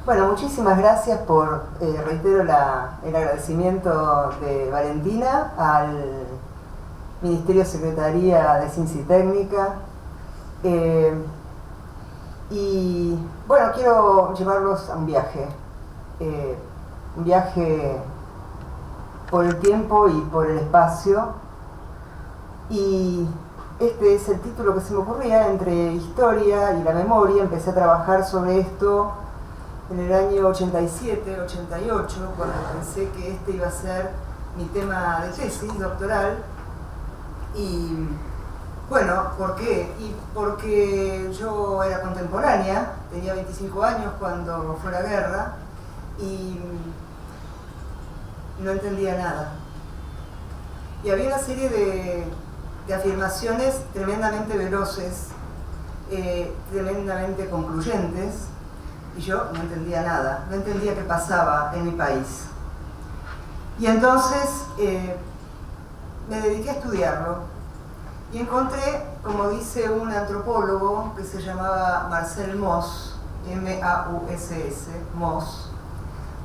Bueno, muchísimas gracias por, reitero el agradecimiento de Valentina al Ministerio Secretaría de Ciencia y Técnica. Y bueno, quiero llevarlos a un viaje por el tiempo y por el espacio. Y este es el título que se me ocurría, entre historia y la memoria. Empecé a trabajar sobre esto en el año 87, 88, cuando pensé que este iba a ser mi tema de tesis doctoral. Y bueno, ¿por qué? Y porque yo era contemporánea, tenía 25 años cuando fue la guerra y no entendía nada. Y había una serie de afirmaciones tremendamente veloces, tremendamente concluyentes, y yo no entendía nada, no entendía qué pasaba en mi país. Y entonces me dediqué a estudiarlo y encontré, como dice un antropólogo que se llamaba Marcel Mauss, M-A-U-S-S, Mauss.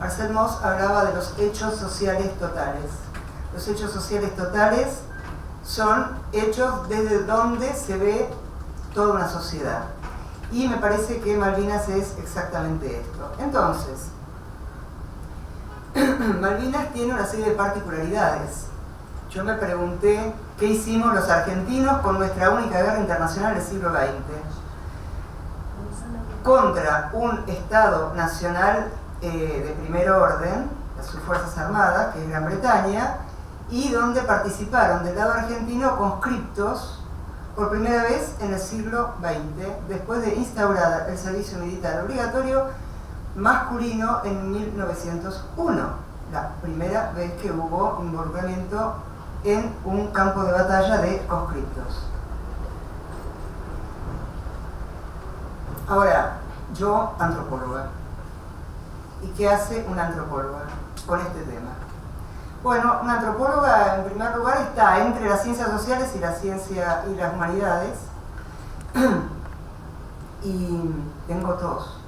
Marcel Mauss hablaba de los hechos sociales totales. Los hechos sociales totales son hechos desde donde se ve toda una sociedad. Y me parece que Malvinas es exactamente esto. Entonces, Malvinas tiene una serie de particularidades. Yo me pregunté qué hicimos los argentinos con nuestra única guerra internacional del siglo XX contra un Estado nacional de primer orden, de sus Fuerzas Armadas, que es Gran Bretaña, y donde participaron del lado argentino conscriptos por primera vez en el siglo XX, después de instaurar el servicio militar obligatorio masculino en 1901, la primera vez que hubo involucramiento en un campo de batalla de conscriptos. Ahora, yo, antropóloga. ¿Y qué hace una antropóloga con este tema? Bueno, una antropóloga, en primer lugar, está entre las ciencias sociales y las humanidades. Y tengo todos.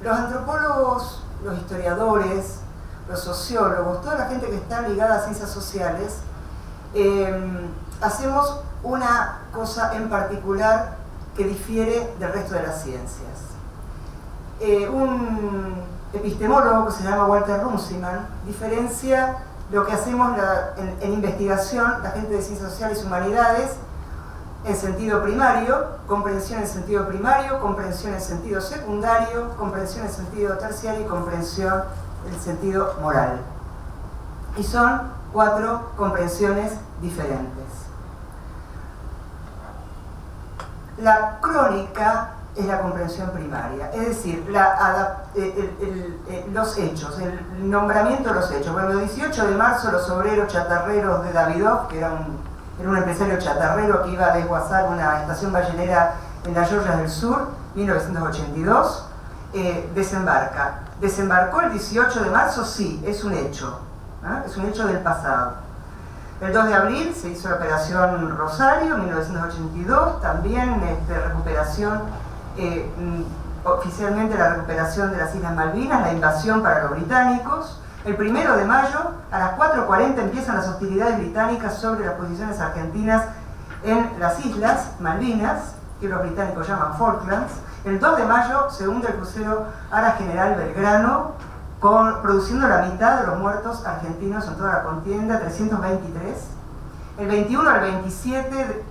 Los antropólogos, los historiadores, los sociólogos, toda la gente que está ligada a ciencias sociales, hacemos una cosa en particular que difiere del resto de las ciencias. Un epistemólogo que se llama Walter Runciman diferencia lo que hacemos en investigación, la gente de ciencias sociales y humanidades, en sentido primario, comprensión en sentido primario, comprensión en sentido secundario, comprensión en sentido terciario y comprensión en sentido moral. Y son 4 comprensiones diferentes. La crónica es la comprensión primaria, es decir, los hechos, el nombramiento de los hechos. Bueno, el 18 de marzo los obreros chatarreros de Davidoff, que era un empresario chatarrero que iba a desguazar una estación ballenera en las Georgias del Sur, 1982, desembarca. ¿Desembarcó el 18 de marzo? Sí, es un hecho, es un hecho del pasado. El 2 de abril se hizo la Operación Rosario, 1982, también recuperación, oficialmente la recuperación de las Islas Malvinas, la invasión para los británicos. El 1 de mayo, a las 4:40, empiezan las hostilidades británicas sobre las posiciones argentinas en las Islas Malvinas, que los británicos llaman Falklands. El 2 de mayo se hunde el crucero Ara General Belgrano, produciendo la mitad de los muertos argentinos en toda la contienda, 323. El 21 al 27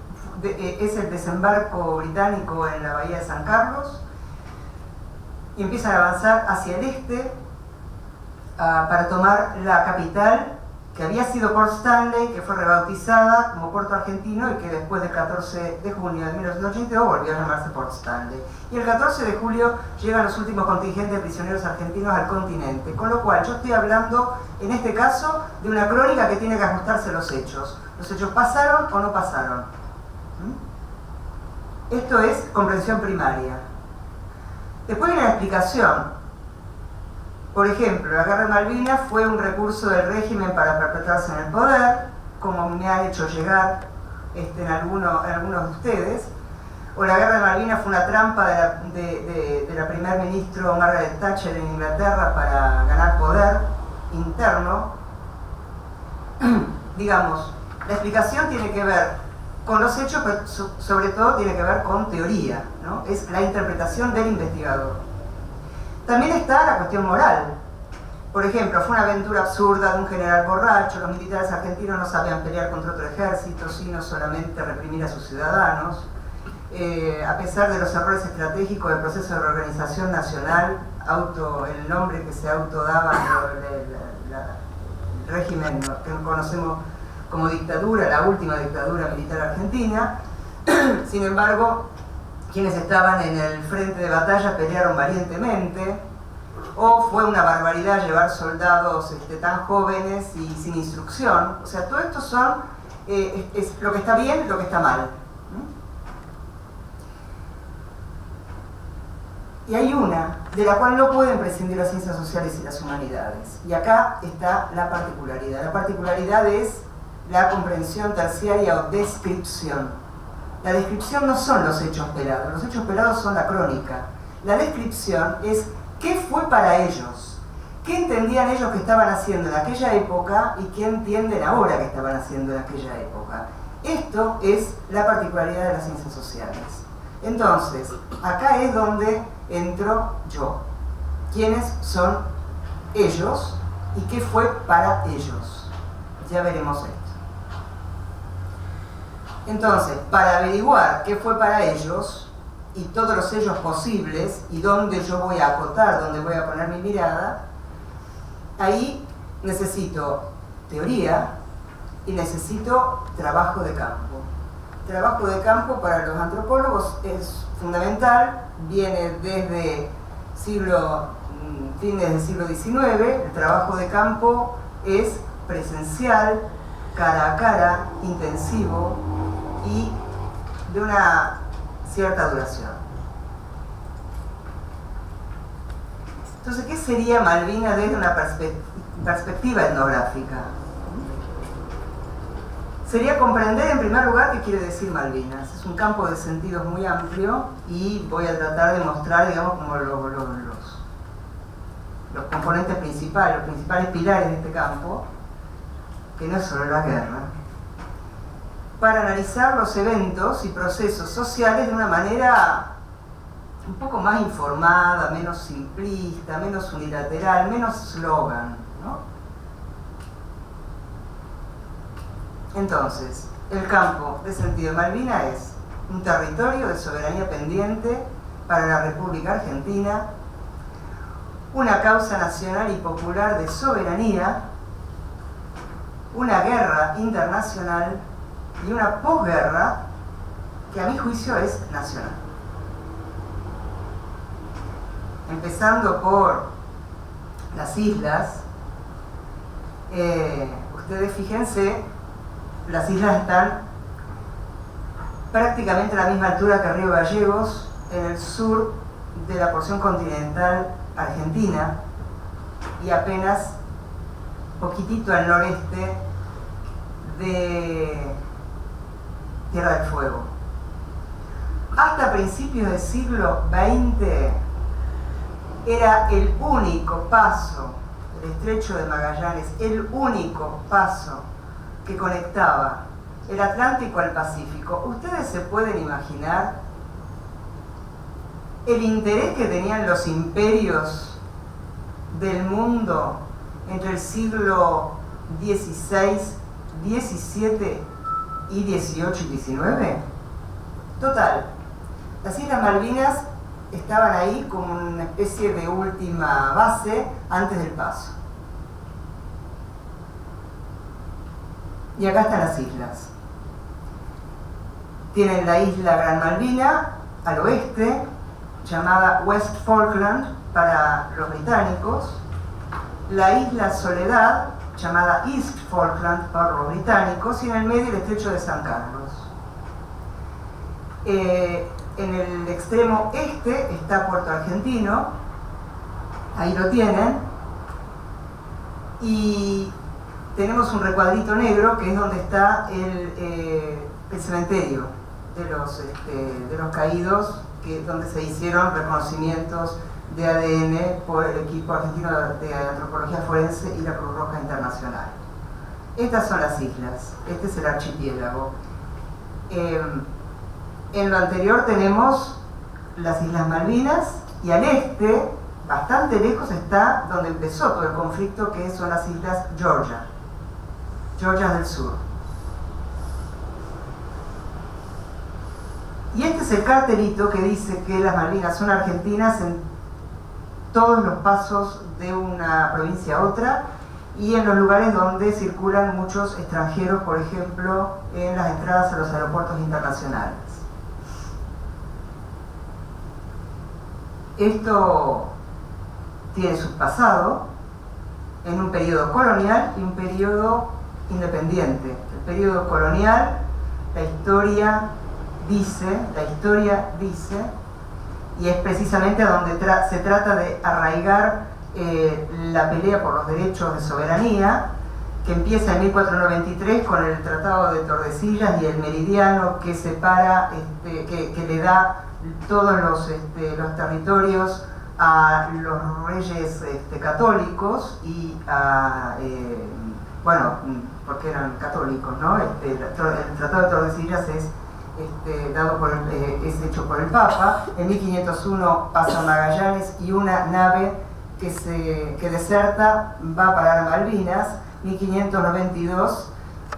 es el desembarco británico en la bahía de San Carlos y empiezan a avanzar hacia el este para tomar la capital, que había sido Port Stanley, que fue rebautizada como Puerto Argentino y que después del 14 de junio de 1982 volvió a llamarse Port Stanley. Y el 14 de julio llegan los últimos contingentes de prisioneros argentinos al continente, con lo cual yo estoy hablando, en este caso, de una crónica que tiene que ajustarse a los hechos. ¿Los hechos pasaron o no pasaron? Esto es comprensión primaria. Después viene la explicación. Por ejemplo, la guerra de Malvinas fue un recurso del régimen para perpetuarse en el poder, como me ha hecho llegar en algunos de ustedes, o la guerra de Malvinas fue una trampa de la primer ministro Margaret Thatcher en Inglaterra para ganar poder interno. Digamos, la explicación tiene que ver con los hechos, pero sobre todo tiene que ver con teoría, ¿no? Es la interpretación del investigador. También está la cuestión moral. Por ejemplo, fue una aventura absurda de un general borracho, los militares argentinos no sabían pelear contra otro ejército, sino solamente reprimir a sus ciudadanos. A pesar de los errores estratégicos del proceso de reorganización nacional, el nombre que se autodaba el régimen que conocemos como dictadura, la última dictadura militar argentina. Sin embargo, quienes estaban en el frente de batalla pelearon valientemente, o fue una barbaridad llevar soldados tan jóvenes y sin instrucción. O sea, todo esto son es lo que está bien y lo que está mal. Y hay una de la cual no pueden prescindir las ciencias sociales y las humanidades. Y acá está la particularidad. La particularidad es la comprensión terciaria o descripción. La descripción no son los hechos pelados son la crónica. La descripción es qué fue para ellos, qué entendían ellos que estaban haciendo en aquella época y qué entienden ahora que estaban haciendo en aquella época. Esto es la particularidad de las ciencias sociales. Entonces, acá es donde entro yo. ¿Quiénes son ellos y qué fue para ellos? Ya veremos esto. Entonces, para averiguar qué fue para ellos y todos los ellos posibles y dónde yo voy a acotar, dónde voy a poner mi mirada, ahí necesito teoría y necesito trabajo de campo. Trabajo de campo para los antropólogos es fundamental, viene desde fines del siglo XIX. El trabajo de campo es presencial, cara a cara, intensivo y de una cierta duración. Entonces, ¿qué sería Malvinas desde una perspectiva etnográfica? Sería comprender en primer lugar qué quiere decir Malvinas. Es un campo de sentidos muy amplio y voy a tratar de mostrar, digamos, como los componentes principales, los principales pilares de este campo, que no es solo la guerra, para analizar los eventos y procesos sociales de una manera un poco más informada, menos simplista, menos unilateral, menos slogan, ¿no? Entonces, el campo de sentido de Malvinas es un territorio de soberanía pendiente para la República Argentina, una causa nacional y popular de soberanía, una guerra internacional y una posguerra que a mi juicio es nacional. Empezando por las islas, ustedes fíjense, las islas están prácticamente a la misma altura que Río Gallegos, en el sur de la porción continental argentina y apenas poquitito al noreste de Tierra del Fuego. Hasta principios del siglo XX era el único paso, el estrecho de Magallanes, el único paso que conectaba el Atlántico al Pacífico. Ustedes se pueden imaginar el interés que tenían los imperios del mundo entre el siglo XVI, XVII y XVIII y XIX. Total, las Islas Malvinas estaban ahí como una especie de última base antes del paso. Y acá están las islas. Tienen la isla Gran Malvina al oeste, llamada West Falkland para los británicos, la isla Soledad, llamada East Falkland para los británicos, y en el medio el estrecho de San Carlos. En el extremo este está Puerto Argentino, ahí lo tienen, y tenemos un recuadrito negro que es donde está el cementerio de los caídos, donde se hicieron reconocimientos de ADN por el equipo argentino de antropología forense y la Cruz Roja Internacional. Estas son las islas, este es el archipiélago. En lo anterior tenemos las Islas Malvinas y al este, bastante lejos, está donde empezó todo el conflicto, que son las Islas Georgia del Sur. Y este es el cartelito que dice que las Malvinas son argentinas en todos los pasos de una provincia a otra y en los lugares donde circulan muchos extranjeros, por ejemplo, en las entradas a los aeropuertos internacionales. Esto tiene su pasado en un periodo colonial y un periodo independiente. El periodo colonial, la historia dice, y es precisamente a donde se trata de arraigar la pelea por los derechos de soberanía, que empieza en 1493 con el Tratado de Tordesillas y el meridiano que separa, que le da todos los territorios a los reyes católicos y a, bueno, porque eran católicos, ¿no? El Tratado de Tordesillas es es hecho por el Papa. En 1501 pasa Magallanes y una nave que deserta va a parar a Malvinas. 1592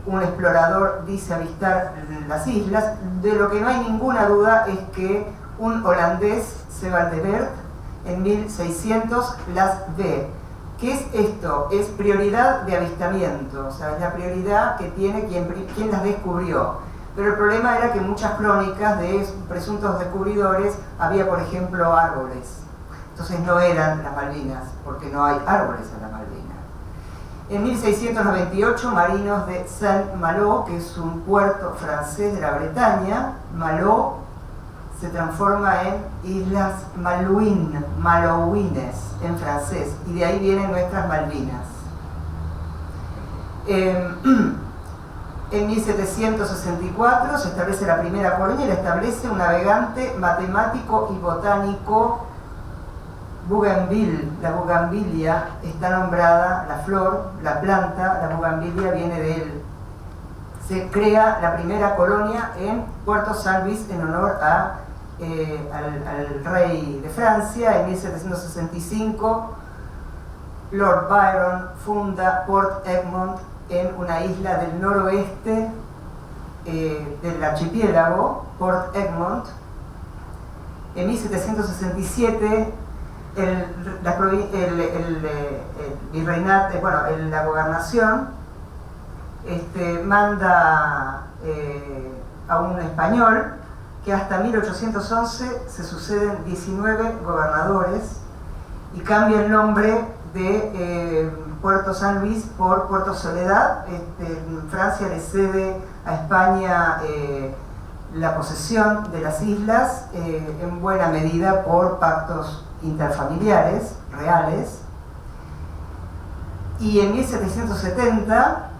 un explorador dice avistar las islas. De lo que no hay ninguna duda es que un holandés, Sebald de Weert, en 1600 las ve. ¿Qué es esto? Es prioridad de avistamiento, o sea, es la prioridad que tiene quien las descubrió. Pero el problema era que en muchas crónicas de presuntos descubridores había, por ejemplo, árboles. Entonces no eran las Malvinas, porque no hay árboles en las Malvinas. En 1698, marinos de Saint-Malo, que es un puerto francés de la Bretaña, Malo se transforma en Islas Malouines, Malouines en francés, y de ahí vienen nuestras Malvinas. En 1764 se establece la primera colonia y la establece un navegante matemático y botánico, Bougainville. La bugambilia está nombrada, la flor, la planta, la bugambilia viene de él. Se crea la primera colonia en Puerto San Luis en honor al rey de Francia. En 1765 Lord Byron funda Port Egmont en una isla del noroeste del archipiélago, Port Egmont. En 1767 el virreinato, la gobernación manda a un español que hasta 1811 se suceden 19 gobernadores y cambia el nombre de Puerto San Luis por Puerto Soledad. Francia le cede a España la posesión de las islas en buena medida por pactos interfamiliares reales. Y en 1770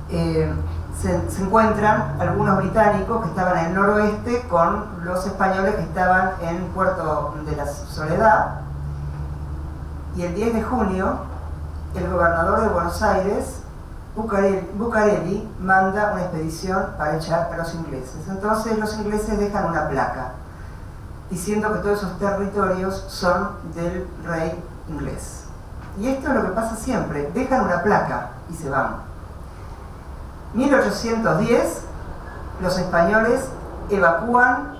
se encuentran algunos británicos que estaban en el noroeste con los españoles que estaban en Puerto de la Soledad, y el 10 de junio el gobernador de Buenos Aires, Bucareli, manda una expedición para echar a los ingleses. Entonces los ingleses dejan una placa diciendo que todos esos territorios son del rey inglés. Y esto es lo que pasa siempre, dejan una placa y se van. 1810, los españoles evacúan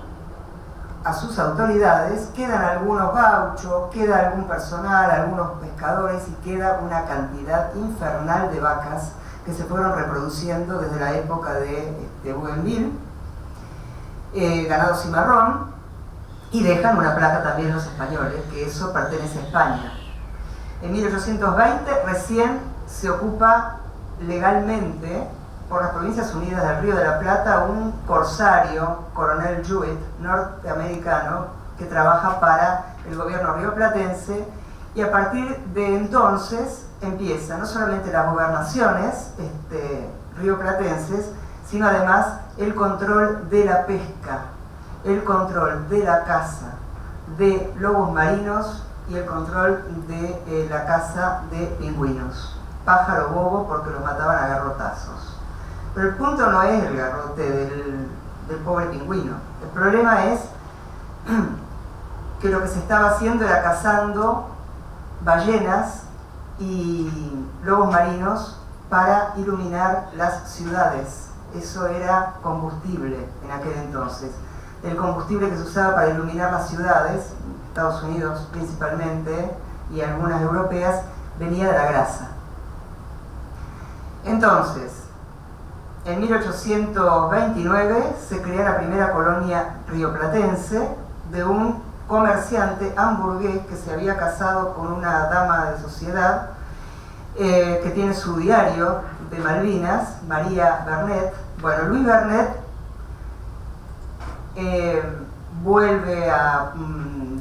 a sus autoridades, quedan algunos gauchos, queda algún personal, algunos pescadores y queda una cantidad infernal de vacas que se fueron reproduciendo desde la época de Bougainville, ganado cimarrón, y dejan una placa también los españoles, que eso pertenece a España. En 1820 recién se ocupa legalmente por las Provincias Unidas del Río de la Plata un corsario, coronel Jewett, norteamericano, que trabaja para el gobierno rioplatense, y a partir de entonces empiezan no solamente las gobernaciones rioplatenses, sino además el control de la pesca, el control de la caza de lobos marinos y el control de la caza de pingüinos. Pájaro bobo porque los mataban a garrotazos. Pero el punto no es el garrote del pobre pingüino. El problema es que lo que se estaba haciendo era cazando ballenas y lobos marinos para iluminar las ciudades. Eso era combustible en aquel entonces. El combustible que se usaba para iluminar las ciudades, Estados Unidos principalmente y algunas europeas, venía de la grasa. Entonces, en 1829 se crea la primera colonia rioplatense de un comerciante hamburgués que se había casado con una dama de sociedad que tiene su diario de Malvinas, María Bernet. Bueno, Luis Bernet vuelve a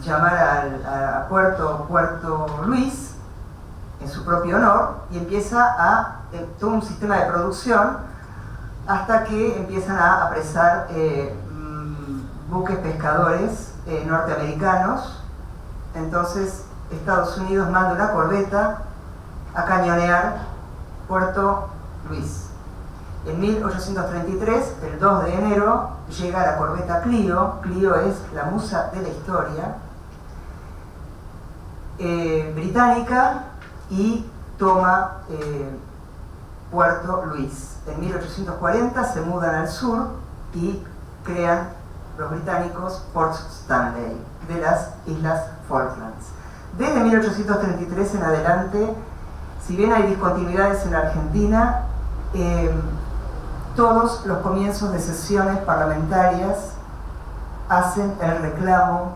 llamar a Puerto Luis en su propio honor y empieza a todo un sistema de producción hasta que empiezan a apresar buques pescadores norteamericanos. Entonces Estados Unidos manda una corbeta a cañonear Puerto Luis. En 1833, el 2 de enero, llega la corbeta Clio. Clio es la musa de la historia británica y toma Puerto Luis. En 1840 se mudan al sur y crean los británicos Port Stanley de las Islas Falklands. Desde 1833 en adelante, si bien hay discontinuidades en Argentina, todos los comienzos de sesiones parlamentarias hacen el reclamo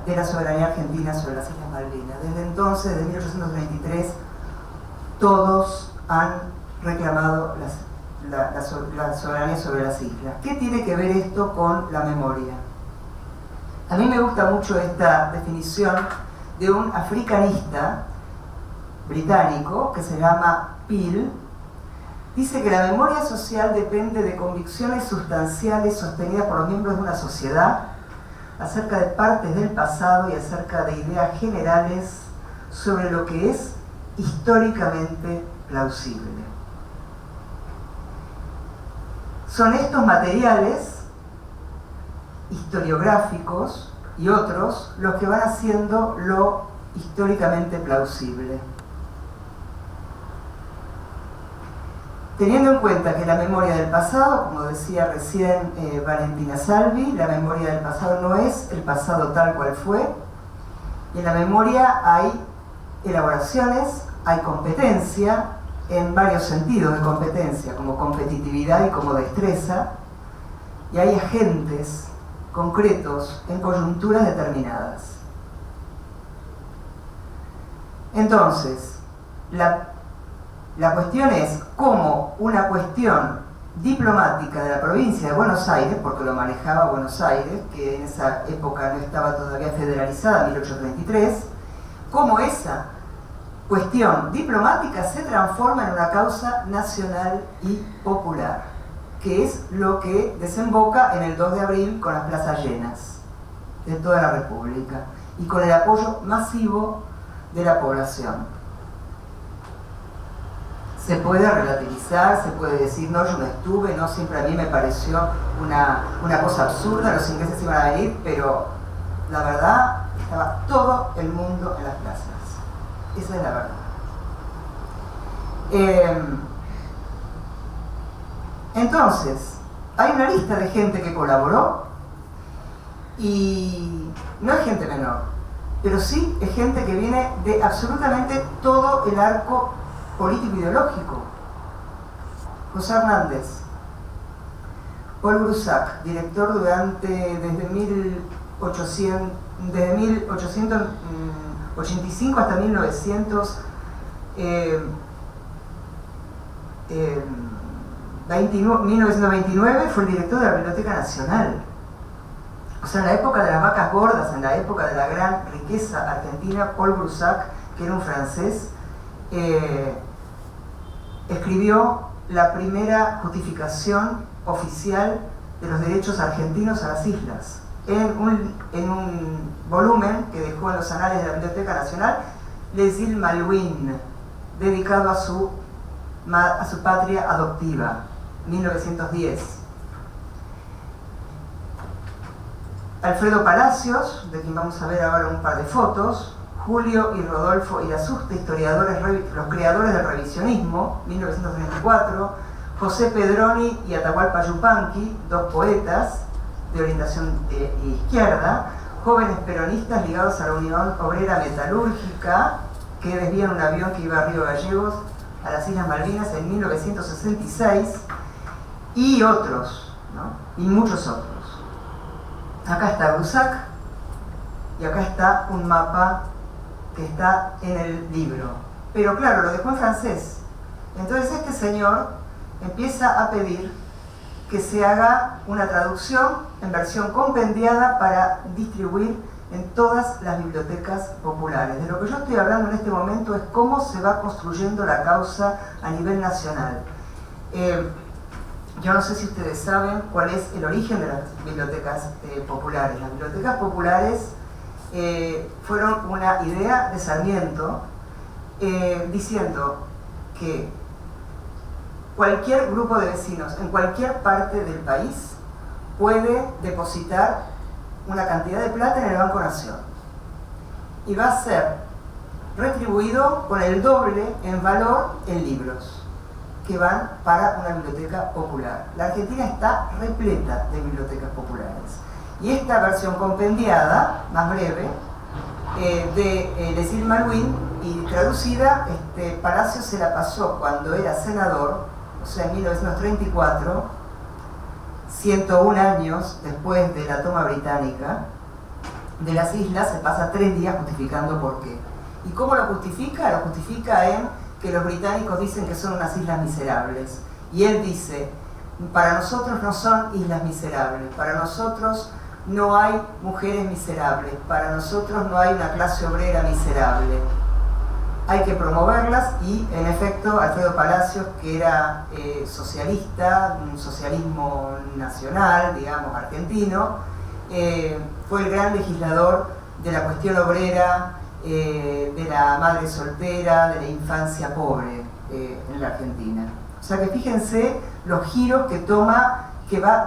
de la soberanía argentina sobre las Islas Malvinas. Desde entonces, desde 1833, todos han reclamado la soberanía sobre las islas. ¿Qué tiene que ver esto con la memoria? A mí me gusta mucho esta definición de un africanista británico que se llama Peel. Dice que la memoria social depende de convicciones sustanciales sostenidas por los miembros de una sociedad acerca de partes del pasado y acerca de ideas generales sobre lo que es históricamente plausible. Son estos materiales historiográficos y otros los que van haciendo lo históricamente plausible. Teniendo en cuenta que la memoria del pasado, como decía recién Valentina Salvi, la memoria del pasado no es el pasado tal cual fue, y en la memoria hay elaboraciones, hay competencia, en varios sentidos de competencia, como competitividad y como destreza, y hay agentes concretos en coyunturas determinadas. Entonces, la cuestión es cómo una cuestión diplomática de la provincia de Buenos Aires, porque lo manejaba Buenos Aires, que en esa época no estaba todavía federalizada, 1833, cómo esa cuestión diplomática se transforma en una causa nacional y popular, que es lo que desemboca en el 2 de abril con las plazas llenas de toda la República y con el apoyo masivo de la población. Se puede relativizar, se puede decir, no, yo no estuve, no, siempre a mí me pareció una cosa absurda, los ingleses iban a venir, pero la verdad, estaba todo el mundo en las plazas. Esa es la verdad. Entonces, hay una lista de gente que colaboró y no es gente menor, pero sí es gente que viene de absolutamente todo el arco político-ideológico. José Hernández, Paul Brusac, director desde 1885 hasta 1929, fue el director de la Biblioteca Nacional. O sea, en la época de las vacas gordas, en la época de la gran riqueza argentina, Paul Brusac, que era un francés, escribió la primera justificación oficial de los derechos argentinos a las islas, en un volumen que dejó en los anales de la Biblioteca Nacional, Les Îles Malouines, dedicado a su patria adoptiva, 1910. Alfredo Palacios, de quien vamos a ver ahora un par de fotos, Julio y Rodolfo Irazuste, historiadores, los creadores del revisionismo, 1934, José Pedroni y Atahualpa Yupanqui, dos poetas de orientación izquierda, jóvenes peronistas ligados a la Unión Obrera Metalúrgica, que desvían un avión que iba a Río Gallegos a las Islas Malvinas en 1966, y otros, ¿no? Y muchos otros. Acá está Brusac, y acá está un mapa que está en el libro. Pero claro, lo dejó en francés. Entonces este señor empieza a pedir que se haga una traducción en versión compendiada para distribuir en todas las bibliotecas populares. De lo que yo estoy hablando en este momento es cómo se va construyendo la causa a nivel nacional. Yo no sé si ustedes saben cuál es el origen de las bibliotecas populares. Las bibliotecas populares fueron una idea de Sarmiento, diciendo que cualquier grupo de vecinos en cualquier parte del país puede depositar una cantidad de plata en el Banco Nación y va a ser retribuido con el doble en valor en libros que van para una biblioteca popular. La Argentina está repleta de bibliotecas populares. Y esta versión compendiada, más breve, de Les Îles Malouines y traducida, Palacio se la pasó cuando era senador, o sea, en 1934, 101 años después de la toma británica de las islas, se pasa 3 días justificando por qué. ¿Y cómo lo justifica? Lo justifica en que los británicos dicen que son unas islas miserables. Y él dice, para nosotros no son islas miserables, para nosotros no hay mujeres miserables, para nosotros no hay una clase obrera miserable. Hay que promoverlas y, en efecto, Alfredo Palacios, que era socialista, un socialismo nacional, digamos, argentino, fue el gran legislador de la cuestión obrera, de la madre soltera, de la infancia pobre en la Argentina. O sea que fíjense los giros que toma,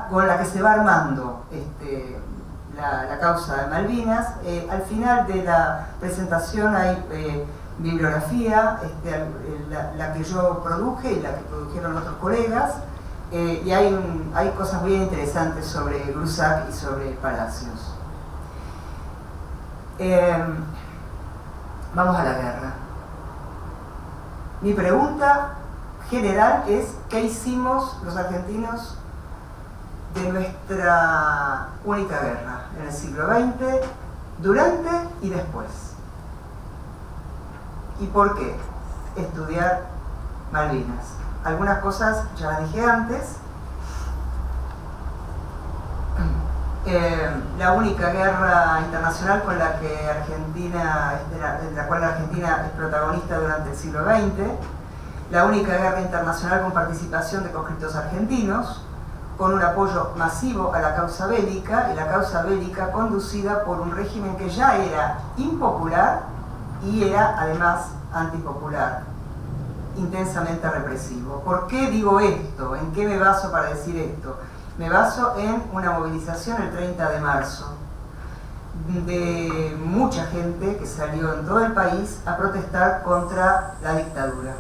con la que se va armando la causa de Malvinas. Al final de la presentación hay bibliografía, la que yo produje y la que produjeron otros colegas, y hay cosas muy interesantes sobre Brusac y sobre Palacios. Vamos a la guerra. Mi pregunta general es: ¿qué hicimos los argentinos de nuestra única guerra en el siglo XX, durante y después? ¿Y por qué estudiar Malvinas? Algunas cosas ya las dije antes. La única guerra internacional con la que Argentina, de la cual la Argentina es protagonista durante el siglo XX, la única guerra internacional con participación de conscriptos argentinos, con un apoyo masivo a la causa bélica, y la causa bélica conducida por un régimen que ya era impopular y era además antipopular, intensamente represivo. ¿Por qué digo esto? ¿En qué me baso para decir esto? Me baso en una movilización el 30 de marzo de mucha gente que salió en todo el país a protestar contra la dictadura.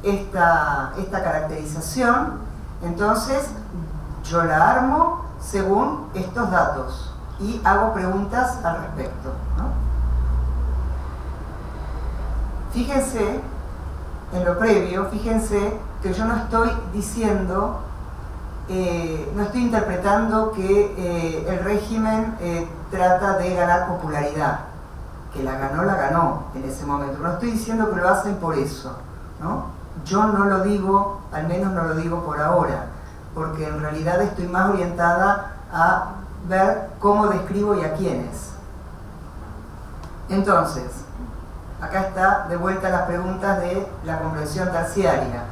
Esta caracterización, entonces, yo la armo según estos datos y hago preguntas al respecto, ¿no? Fíjense en lo previo, fíjense que yo no estoy diciendo, no estoy interpretando que el régimen trata de ganar popularidad, que la ganó en ese momento. No estoy diciendo que lo hacen por eso, ¿no? Yo no lo digo, al menos no lo digo por ahora, porque en realidad estoy más orientada a ver cómo describo y a quiénes. Entonces, acá está de vuelta las preguntas de la comprensión terciaria.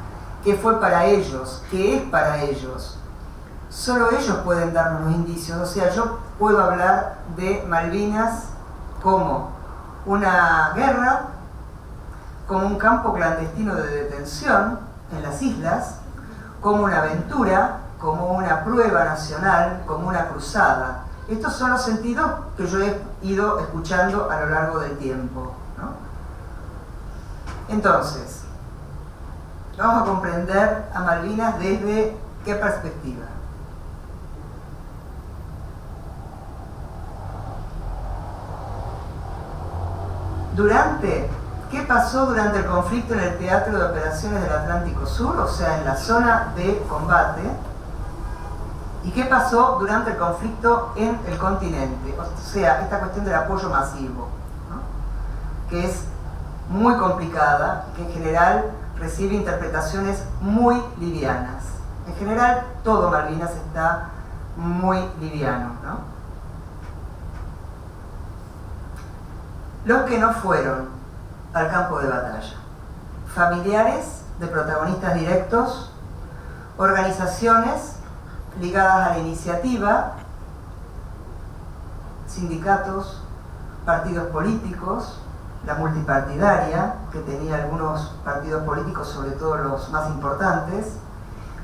qué fue para ellos, qué es para ellos. Solo ellos pueden darnos los indicios. O sea, yo puedo hablar de Malvinas como una guerra, como un campo clandestino de detención en las islas, como una aventura, como una prueba nacional, como una cruzada. Estos son los sentidos que yo he ido escuchando a lo largo del tiempo, ¿no? Entonces, vamos a comprender a Malvinas desde qué perspectiva. ¿Qué pasó durante el conflicto en el Teatro de Operaciones del Atlántico Sur, o sea, en la zona de combate? ¿Y qué pasó durante el conflicto en el continente? O sea, esta cuestión del apoyo masivo, ¿no? Que es muy complicada, que en general recibe interpretaciones muy livianas. En general, todo Malvinas está muy liviano, ¿no? Los que no fueron al campo de batalla: familiares de protagonistas directos, organizaciones ligadas a la iniciativa, sindicatos, partidos políticos, la multipartidaria, que tenía algunos partidos políticos, sobre todo los más importantes,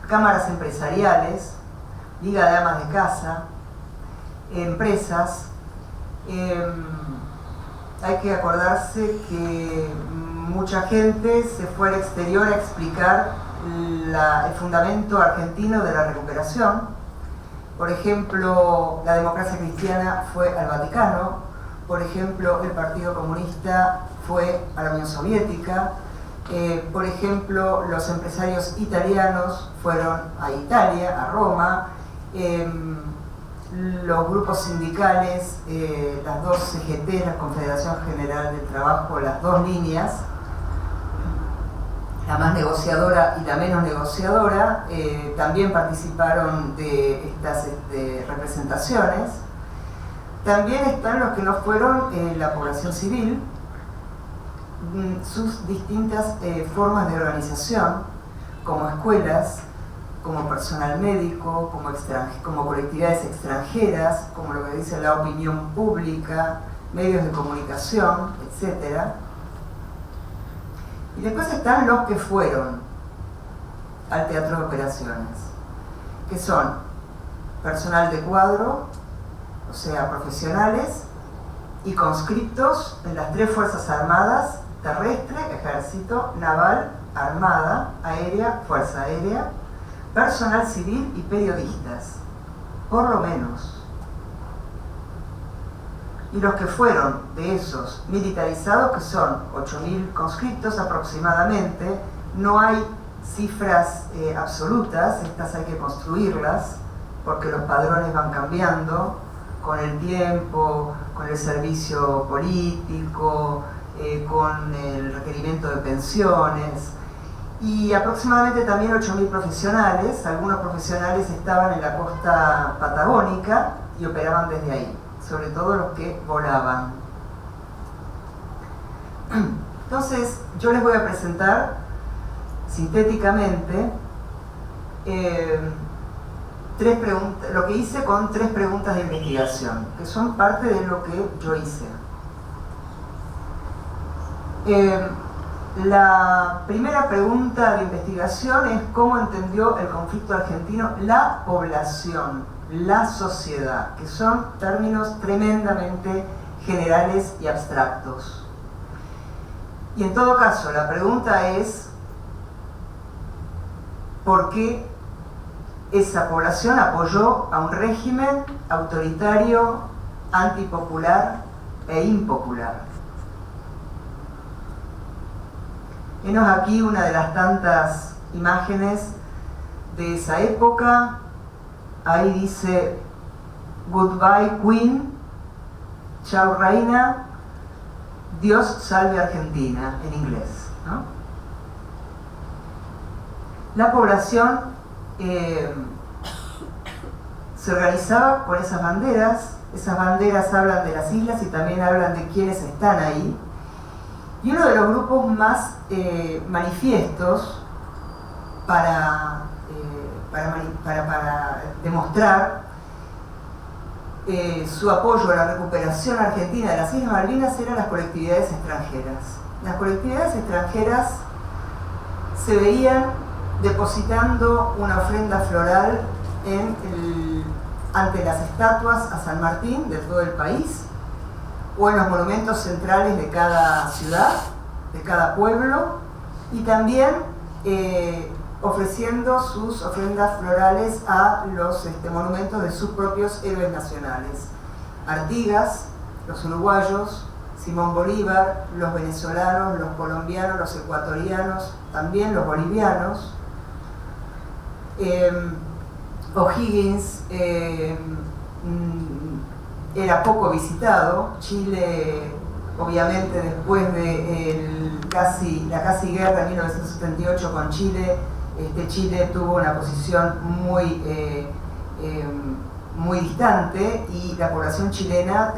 cámaras empresariales, liga de amas de casa, empresas. Hay que acordarse que mucha gente se fue al exterior a explicar el fundamento argentino de la recuperación. Por ejemplo, la democracia cristiana fue al Vaticano. Por ejemplo, el Partido Comunista fue a la Unión Soviética. Por ejemplo, los empresarios italianos fueron a Italia, a Roma. Los grupos sindicales, las dos CGT, la Confederación General del Trabajo, las dos líneas, la más negociadora y la menos negociadora, también participaron de estas representaciones. También están los que no fueron, la población civil, sus distintas formas de organización, como escuelas, como personal médico, como colectividades extranjeras, como lo que dice la opinión pública, medios de comunicación, etc. Y después están los que fueron al Teatro de Operaciones, que son personal de cuadro, o sea, profesionales y conscriptos en las tres Fuerzas Armadas: terrestre, ejército, naval, armada, aérea, fuerza aérea, personal civil y periodistas, por lo menos. Y los que fueron de esos militarizados, que son 8.000 conscriptos aproximadamente, no hay cifras absolutas, estas hay que construirlas, porque los padrones van cambiando con el tiempo, con el servicio político, con el requerimiento de pensiones. Y aproximadamente también 8.000 profesionales. Algunos profesionales estaban en la costa patagónica y operaban desde ahí, sobre todo los que volaban. Entonces, yo les voy a presentar sintéticamente lo que hice con 3 preguntas de investigación, que son parte de lo que yo hice. La primera pregunta de investigación es cómo entendió el conflicto argentino la población, la sociedad, que son términos tremendamente generales y abstractos. Y en todo caso, la pregunta es ¿por qué esa población apoyó a un régimen autoritario, antipopular e impopular? Henos aquí una de las tantas imágenes de esa época. Ahí dice Goodbye Queen, chao reina, Dios salve Argentina, en inglés, ¿no? La población se organizaba con esas banderas. Esas banderas hablan de las islas y también hablan de quienes están ahí. Y uno de los grupos más manifiestos para demostrar su apoyo a la recuperación argentina de las Islas Malvinas eran las colectividades extranjeras. Las colectividades extranjeras se veían depositando una ofrenda floral ante las estatuas a San Martín de todo el país, o en los monumentos centrales de cada ciudad, de cada pueblo, y también ofreciendo sus ofrendas florales a los monumentos de sus propios héroes nacionales. Artigas, los uruguayos, Simón Bolívar, los venezolanos, los colombianos, los ecuatorianos, también los bolivianos. O'Higgins era poco visitado. Chile, obviamente, después de la casi guerra en 1978 con Chile, Chile tuvo una posición muy distante, y la población chilena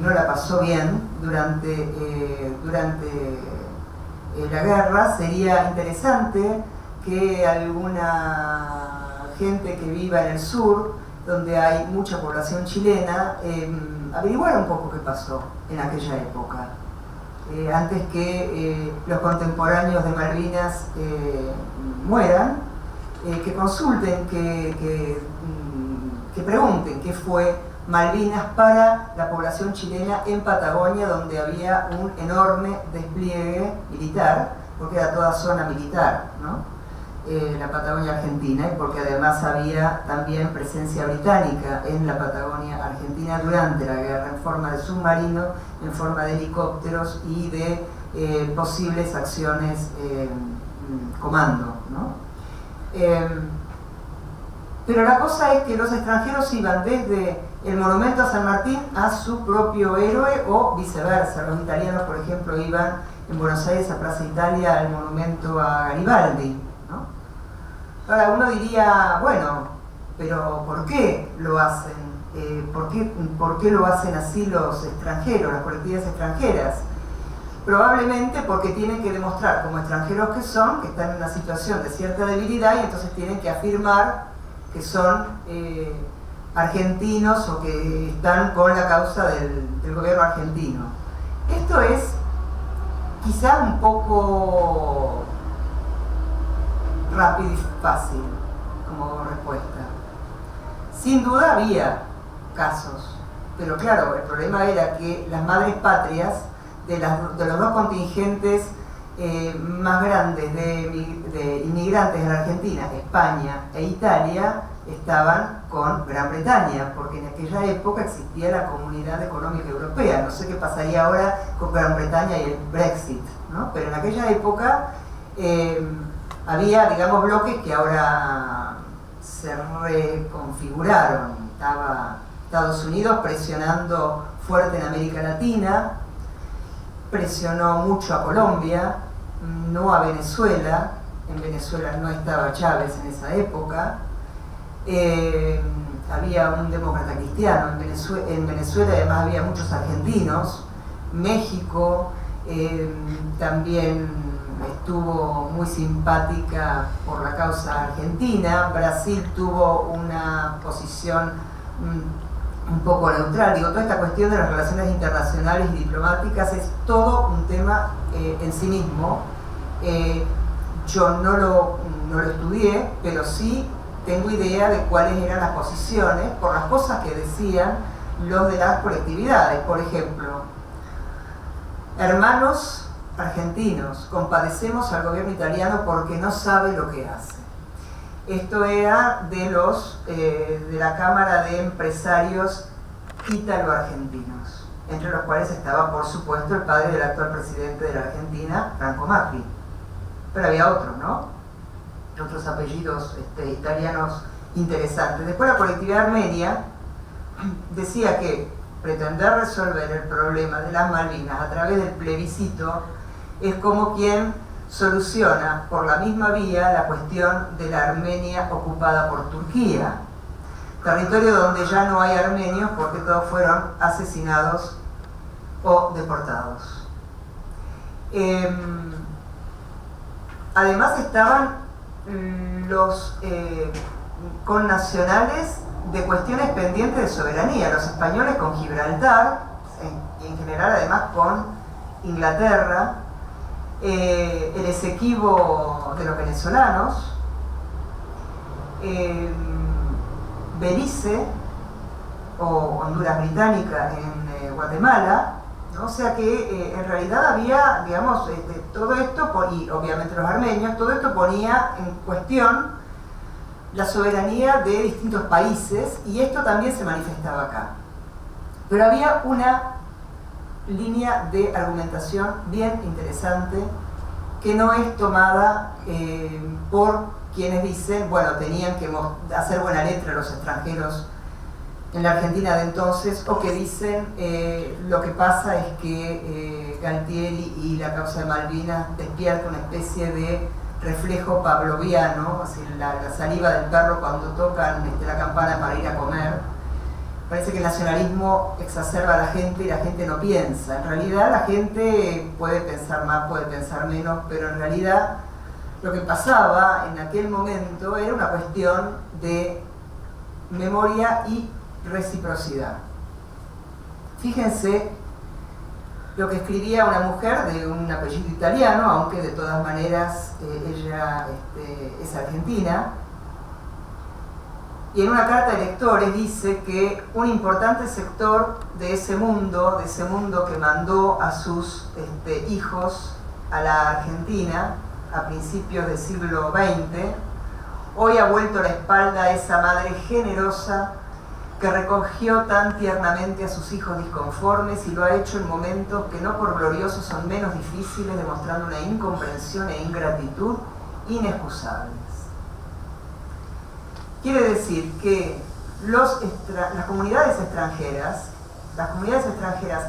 no la pasó bien durante la guerra. Sería interesante que alguna gente que viva en el sur, donde hay mucha población chilena, averiguara un poco qué pasó en aquella época, antes que los contemporáneos de Malvinas mueran, que consulten, que pregunten qué fue Malvinas para la población chilena en Patagonia, donde había un enorme despliegue militar, porque era toda zona militar, ¿no? La Patagonia Argentina, y porque además había también presencia británica en la Patagonia Argentina durante la guerra, en forma de submarino, en forma de helicópteros y de posibles acciones comando, ¿no? Pero la cosa es que los extranjeros iban desde el monumento a San Martín a su propio héroe, o viceversa. Los italianos, por ejemplo, iban en Buenos Aires a Plaza Italia al monumento a Garibaldi, ¿no? Ahora uno diría, bueno, pero ¿por qué lo hacen? ¿Por qué lo hacen así los extranjeros, las colectividades extranjeras? Probablemente porque tienen que demostrar, como extranjeros que son, que están en una situación de cierta debilidad, y entonces tienen que afirmar que son argentinos, o que están con la causa del gobierno argentino. Esto es quizá un poco rápido y fácil como respuesta. Sin duda había casos, pero claro, el problema era que las madres patrias de los dos contingentes más grandes de inmigrantes en la Argentina, España e Italia, estaban con Gran Bretaña, porque en aquella época existía la Comunidad Económica Europea. No sé qué pasaría ahora con Gran Bretaña y el Brexit, ¿no? Pero en aquella época había, digamos, bloques que ahora se reconfiguraron. Estaba Estados Unidos presionando fuerte en América Latina, presionó mucho a Colombia, no a Venezuela. En Venezuela no estaba Chávez en esa época. Había un demócrata cristiano en Venezuela, además había muchos argentinos. México también estuvo muy simpática por la causa argentina. Brasil tuvo una posición un poco neutral. Digo, toda esta cuestión de las relaciones internacionales y diplomáticas es todo un tema en sí mismo. Yo no lo estudié, pero sí tengo idea de cuáles eran las posiciones por las cosas que decían los de las colectividades. Por ejemplo, hermanos argentinos, compadecemos al gobierno italiano porque no sabe lo que hace. Esto era de la Cámara de Empresarios Ítalo-Argentinos, entre los cuales estaba, por supuesto, el padre del actual presidente de la Argentina, Franco Macri. Pero había otros, ¿no? Otros apellidos italianos interesantes. Después la colectividad armenia decía que pretender resolver el problema de las Malvinas a través del plebiscito es como quien soluciona por la misma vía la cuestión de la Armenia ocupada por Turquía, territorio donde ya no hay armenios porque todos fueron asesinados o deportados. Además estaban los connacionales de cuestiones pendientes de soberanía, los españoles con Gibraltar, y en general además con Inglaterra, el Esequibo de los venezolanos, Belice o Honduras Británica en Guatemala, ¿no? O sea que en realidad había, digamos, todo esto, y obviamente los armenios, todo esto ponía en cuestión la soberanía de distintos países, y esto también se manifestaba acá. Pero había una línea de argumentación bien interesante que no es tomada por quienes dicen, bueno, tenían que hacer buena letra los extranjeros en la Argentina de entonces, o que dicen lo que pasa es que Galtieri y la causa de Malvinas despierta una especie de reflejo pavloviano, así la saliva del perro cuando tocan la campana para ir a comer. Parece que el nacionalismo exacerba a la gente y la gente no piensa. En realidad la gente puede pensar más, puede pensar menos, pero en realidad lo que pasaba en aquel momento era una cuestión de memoria y reciprocidad. Fíjense lo que escribía una mujer de un apellido italiano, aunque de todas maneras ella es argentina, y en una carta de lectores dice que un importante sector de ese mundo que mandó a sus hijos a la Argentina a principios del siglo XX, hoy ha vuelto la espalda a esa madre generosa que recogió tan tiernamente a sus hijos disconformes y lo ha hecho en momentos que no por gloriosos son menos difíciles, demostrando una incomprensión e ingratitud inexcusables. Quiere decir que las comunidades extranjeras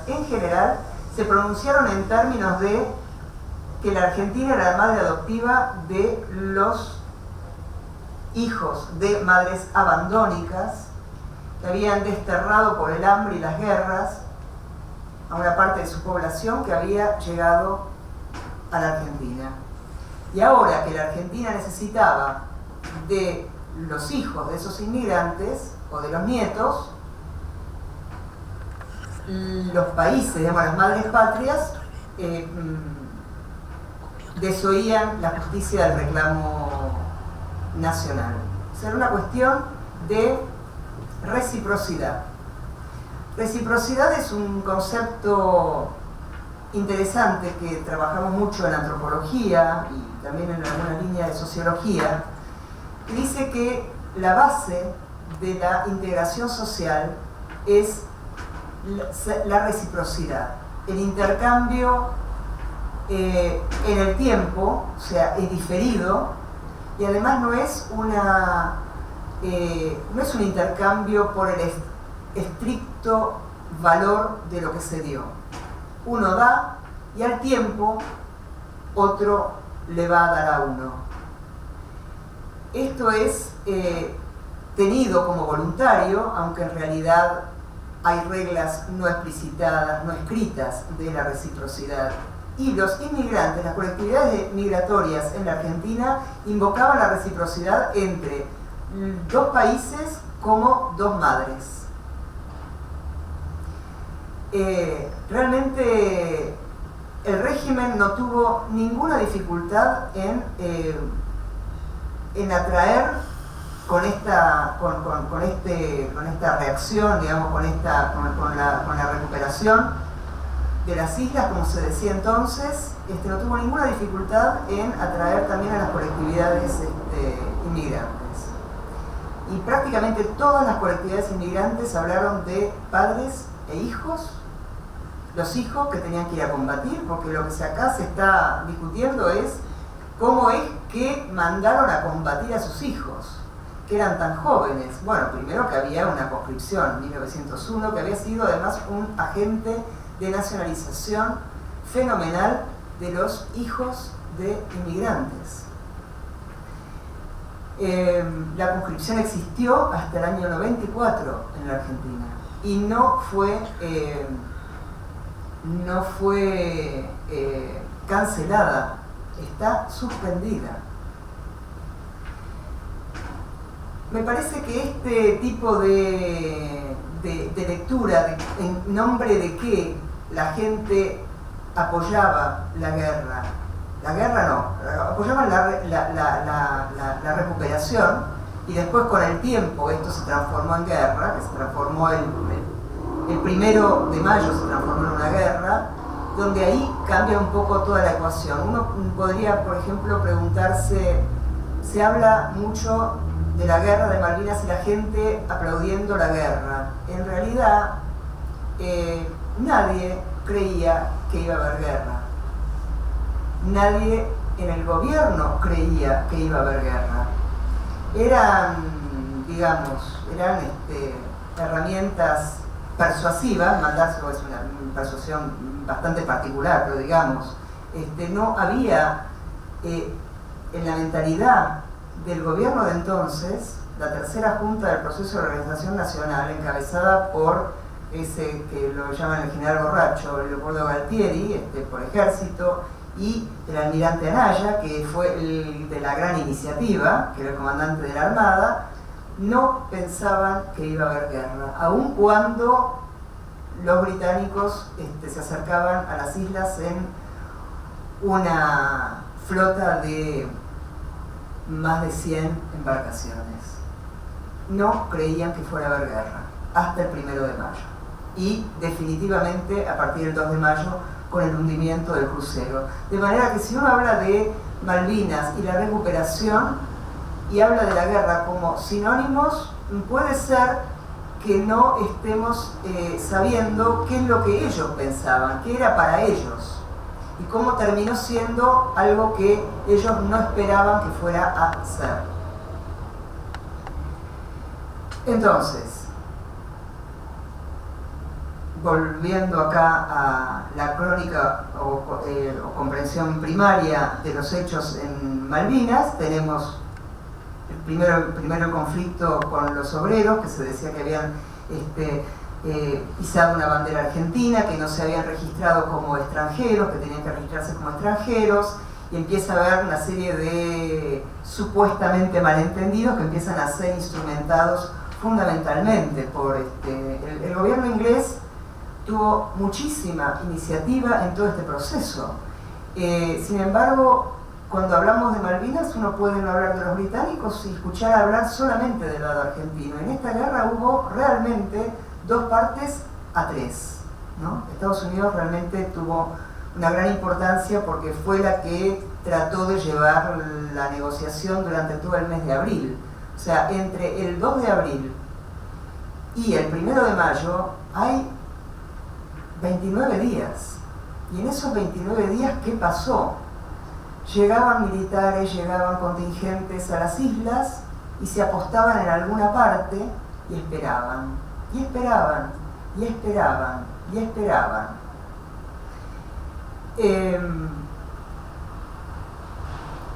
en general se pronunciaron en términos de que la Argentina era la madre adoptiva de los hijos de madres abandónicas que habían desterrado por el hambre y las guerras a una parte de su población que había llegado a la Argentina. Y ahora que la Argentina necesitaba de los hijos de esos inmigrantes o de los nietos, los países, digamos, las madres patrias, desoían la justicia del reclamo nacional. O sea, era una cuestión de reciprocidad. Reciprocidad es un concepto interesante que trabajamos mucho en antropología y también en alguna línea de sociología, que dice que la base de la integración social es la reciprocidad, el intercambio en el tiempo, o sea, es diferido, y además no es un intercambio por el estricto valor de lo que se dio. Uno da y al tiempo otro le va a dar a uno. Esto es tenido como voluntario, aunque en realidad hay reglas no explicitadas, no escritas de la reciprocidad. Y los inmigrantes, las colectividades migratorias en la Argentina invocaban la reciprocidad entre dos países como dos madres. Realmente el régimen no tuvo ninguna dificultad en atraer con esta reacción, digamos, con la recuperación de las islas, como se decía entonces, no tuvo ninguna dificultad en atraer también a las colectividades inmigrantes. Y prácticamente todas las colectividades inmigrantes hablaron de padres e hijos, los hijos que tenían que ir a combatir, porque lo que acá se está discutiendo es cómo es que mandaron a combatir a sus hijos, que eran tan jóvenes. Bueno, primero que había una conscripción en 1901, que había sido además un agente de nacionalización fenomenal de los hijos de inmigrantes. La conscripción existió hasta el año 94 en la Argentina y no fue cancelada, está suspendida. Me parece que este tipo de lectura, en nombre de que la gente apoyaba la guerra no, apoyaban la recuperación, y después con el tiempo esto se transformó en guerra, que se transformó el 1 de mayo se transformó en una guerra, donde ahí cambia un poco toda la ecuación. Uno podría, por ejemplo, preguntarse, se habla mucho de la guerra de Malvinas y la gente aplaudiendo la guerra. En realidad, nadie creía que iba a haber guerra. Nadie en el gobierno creía que iba a haber guerra. Eran herramientas persuasivas, mandárselo es una persuasión bastante particular, pero digamos, no había en la mentalidad del gobierno de entonces, la tercera junta del proceso de organización nacional, encabezada por ese que lo llaman el general borracho, Leopoldo Galtieri, por ejército, y el almirante Anaya, que fue el de la gran iniciativa, que era el comandante de la Armada, no pensaban que iba a haber guerra, aun cuando los británicos se acercaban a las islas en una flota de más de 100 embarcaciones. No creían que fuera a haber guerra hasta el 1 de mayo, y definitivamente a partir del 2 de mayo con el hundimiento del crucero. De manera que si uno habla de Malvinas y la recuperación y habla de la guerra como sinónimos, puede ser que no estemos sabiendo qué es lo que ellos pensaban, qué era para ellos, y cómo terminó siendo algo que ellos no esperaban que fuera a ser. Entonces, volviendo acá a la crónica o comprensión primaria de los hechos en Malvinas, tenemos primero el conflicto con los obreros, que se decía que habían pisado una bandera argentina, que no se habían registrado como extranjeros, que tenían que registrarse como extranjeros, y empieza a haber una serie de supuestamente malentendidos que empiezan a ser instrumentados fundamentalmente por el gobierno inglés. Tuvo muchísima iniciativa en todo este proceso. Sin embargo, cuando hablamos de Malvinas, uno puede no hablar de los británicos y escuchar hablar solamente del lado argentino. En esta guerra hubo realmente 2 partes a 3, ¿no? Estados Unidos realmente tuvo una gran importancia porque fue la que trató de llevar la negociación durante todo el mes de abril. O sea, entre el 2 de abril y el 1 de mayo hay 29 días. Y en esos 29 días, ¿qué pasó? Llegaban militares, llegaban contingentes a las islas y se apostaban en alguna parte y esperaban, y esperaban, y esperaban, y esperaban.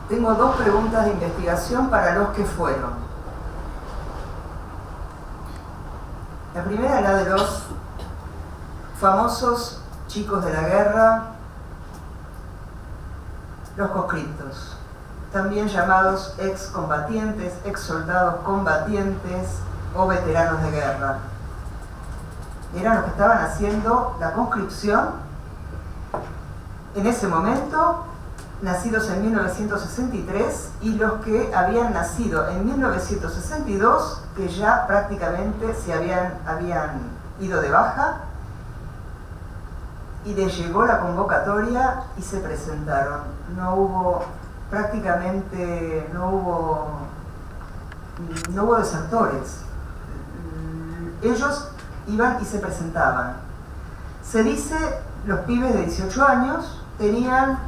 Tengo 2 preguntas de investigación para los que fueron. La primera es la de los famosos chicos de la guerra, los conscriptos, también llamados excombatientes, exsoldados combatientes o veteranos de guerra. Eran los que estaban haciendo la conscripción en ese momento, nacidos en 1963, y los que habían nacido en 1962, que ya prácticamente se habían ido de baja, y les llegó la convocatoria y se presentaron. No hubo desertores. Ellos iban y se presentaban. Se dice, los pibes de 18 años tenían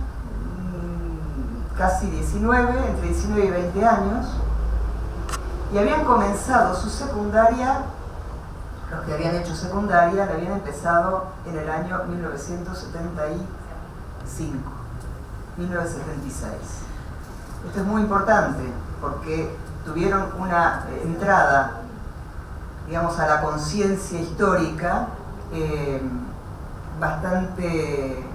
casi 19, entre 19 y 20 años, y habían comenzado su secundaria. Los que habían hecho secundaria la habían empezado en el año 1976. Esto es muy importante porque tuvieron una entrada, digamos, a la conciencia histórica bastante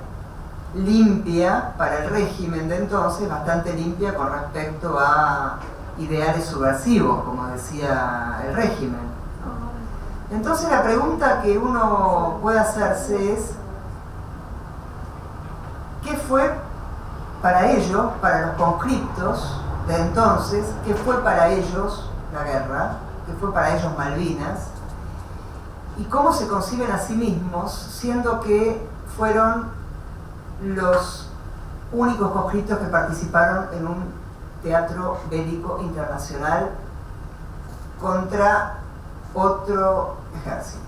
limpia para el régimen de entonces, bastante limpia con respecto a ideales subversivos, como decía el régimen. Entonces la pregunta que uno puede hacerse es, ¿qué fue para ellos, para los conscriptos de entonces, qué fue para ellos la guerra, qué fue para ellos Malvinas, y cómo se conciben a sí mismos, siendo que fueron los únicos conscriptos que participaron en un teatro bélico internacional contra otro ejército?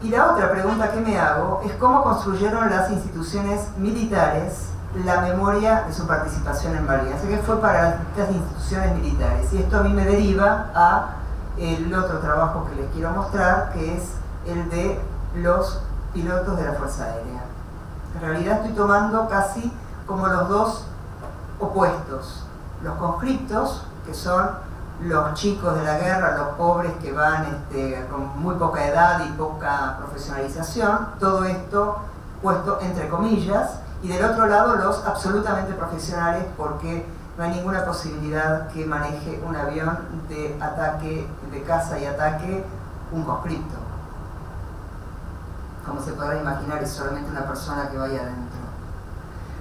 Y la otra pregunta que me hago es cómo construyeron las instituciones militares la memoria de su participación en Malvinas. Así que fue para las instituciones militares. Y esto a mí me deriva a el otro trabajo que les quiero mostrar, que es el de los pilotos de la Fuerza Aérea. En realidad estoy tomando casi como los dos opuestos. Los conscriptos, que son los chicos de la guerra, los pobres que van con muy poca edad y poca profesionalización, todo esto puesto entre comillas, y del otro lado los absolutamente profesionales, porque no hay ninguna posibilidad que maneje un avión de ataque, de caza y ataque, un conscripto. Como se podrá imaginar, es solamente una persona que vaya adentro.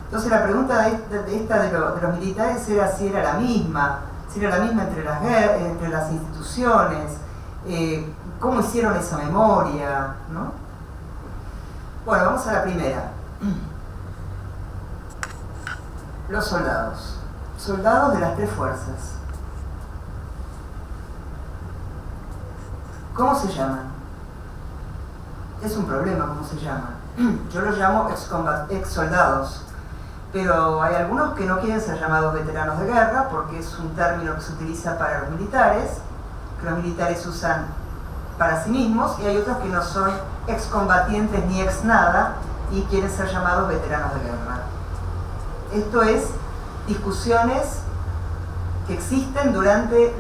Entonces la pregunta de los militares era si era la misma, entre las instituciones, cómo hicieron esa memoria, ¿no? Bueno, vamos a la primera. Los soldados. Soldados de las tres fuerzas. ¿Cómo se llaman? Es un problema cómo se llaman. Yo los llamo ex soldados. Pero hay algunos que no quieren ser llamados veteranos de guerra porque es un término que se utiliza para los militares, que los militares usan para sí mismos, y hay otros que no son excombatientes ni ex nada y quieren ser llamados veteranos de guerra. Esto es discusiones que existen durante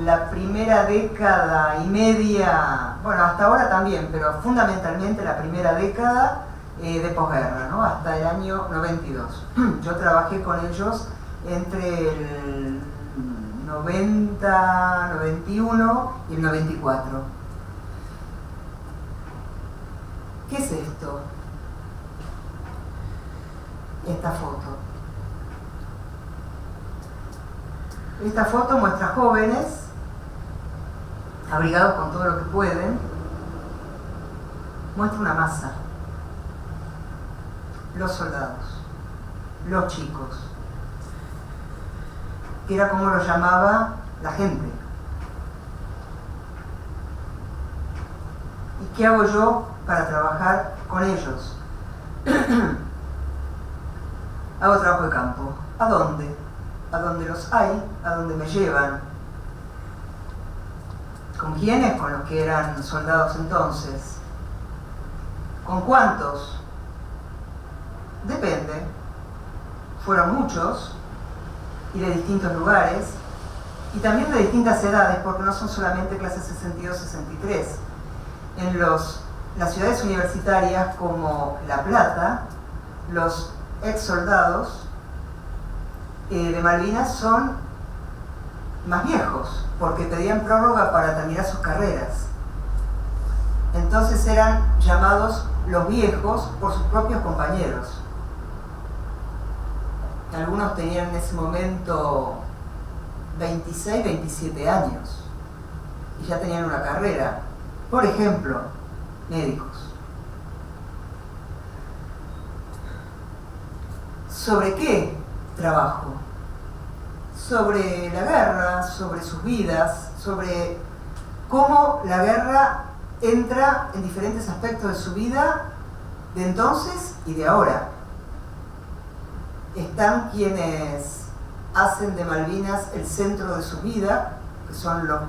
la primera década y media, bueno, hasta ahora también, pero fundamentalmente la primera década de posguerra, ¿no? Hasta el año 92. Yo trabajé con ellos entre el 90, 91 y el 94. ¿Qué es esto? Esta foto. Esta foto muestra jóvenes abrigados con todo lo que pueden. Muestra una masa. Los soldados, los chicos, que era como lo llamaba la gente. ¿Y qué hago yo para trabajar con ellos? Hago trabajo de campo. ¿A dónde? A donde los hay, a donde me llevan. ¿Con quiénes? Con los que eran soldados entonces. ¿Con cuántos? Depende. Fueron muchos y de distintos lugares y también de distintas edades, porque no son solamente clases 62-63. En las ciudades universitarias como La Plata, los ex soldados de Malvinas son más viejos, porque pedían prórroga para terminar sus carreras. Entonces eran llamados los viejos por sus propios compañeros. Algunos tenían en ese momento 26, 27 años y ya tenían una carrera. Por ejemplo, médicos. ¿Sobre qué trabajo? Sobre la guerra, sobre sus vidas, sobre cómo la guerra entra en diferentes aspectos de su vida de entonces y de ahora. Están quienes hacen de Malvinas el centro de su vida, que son los,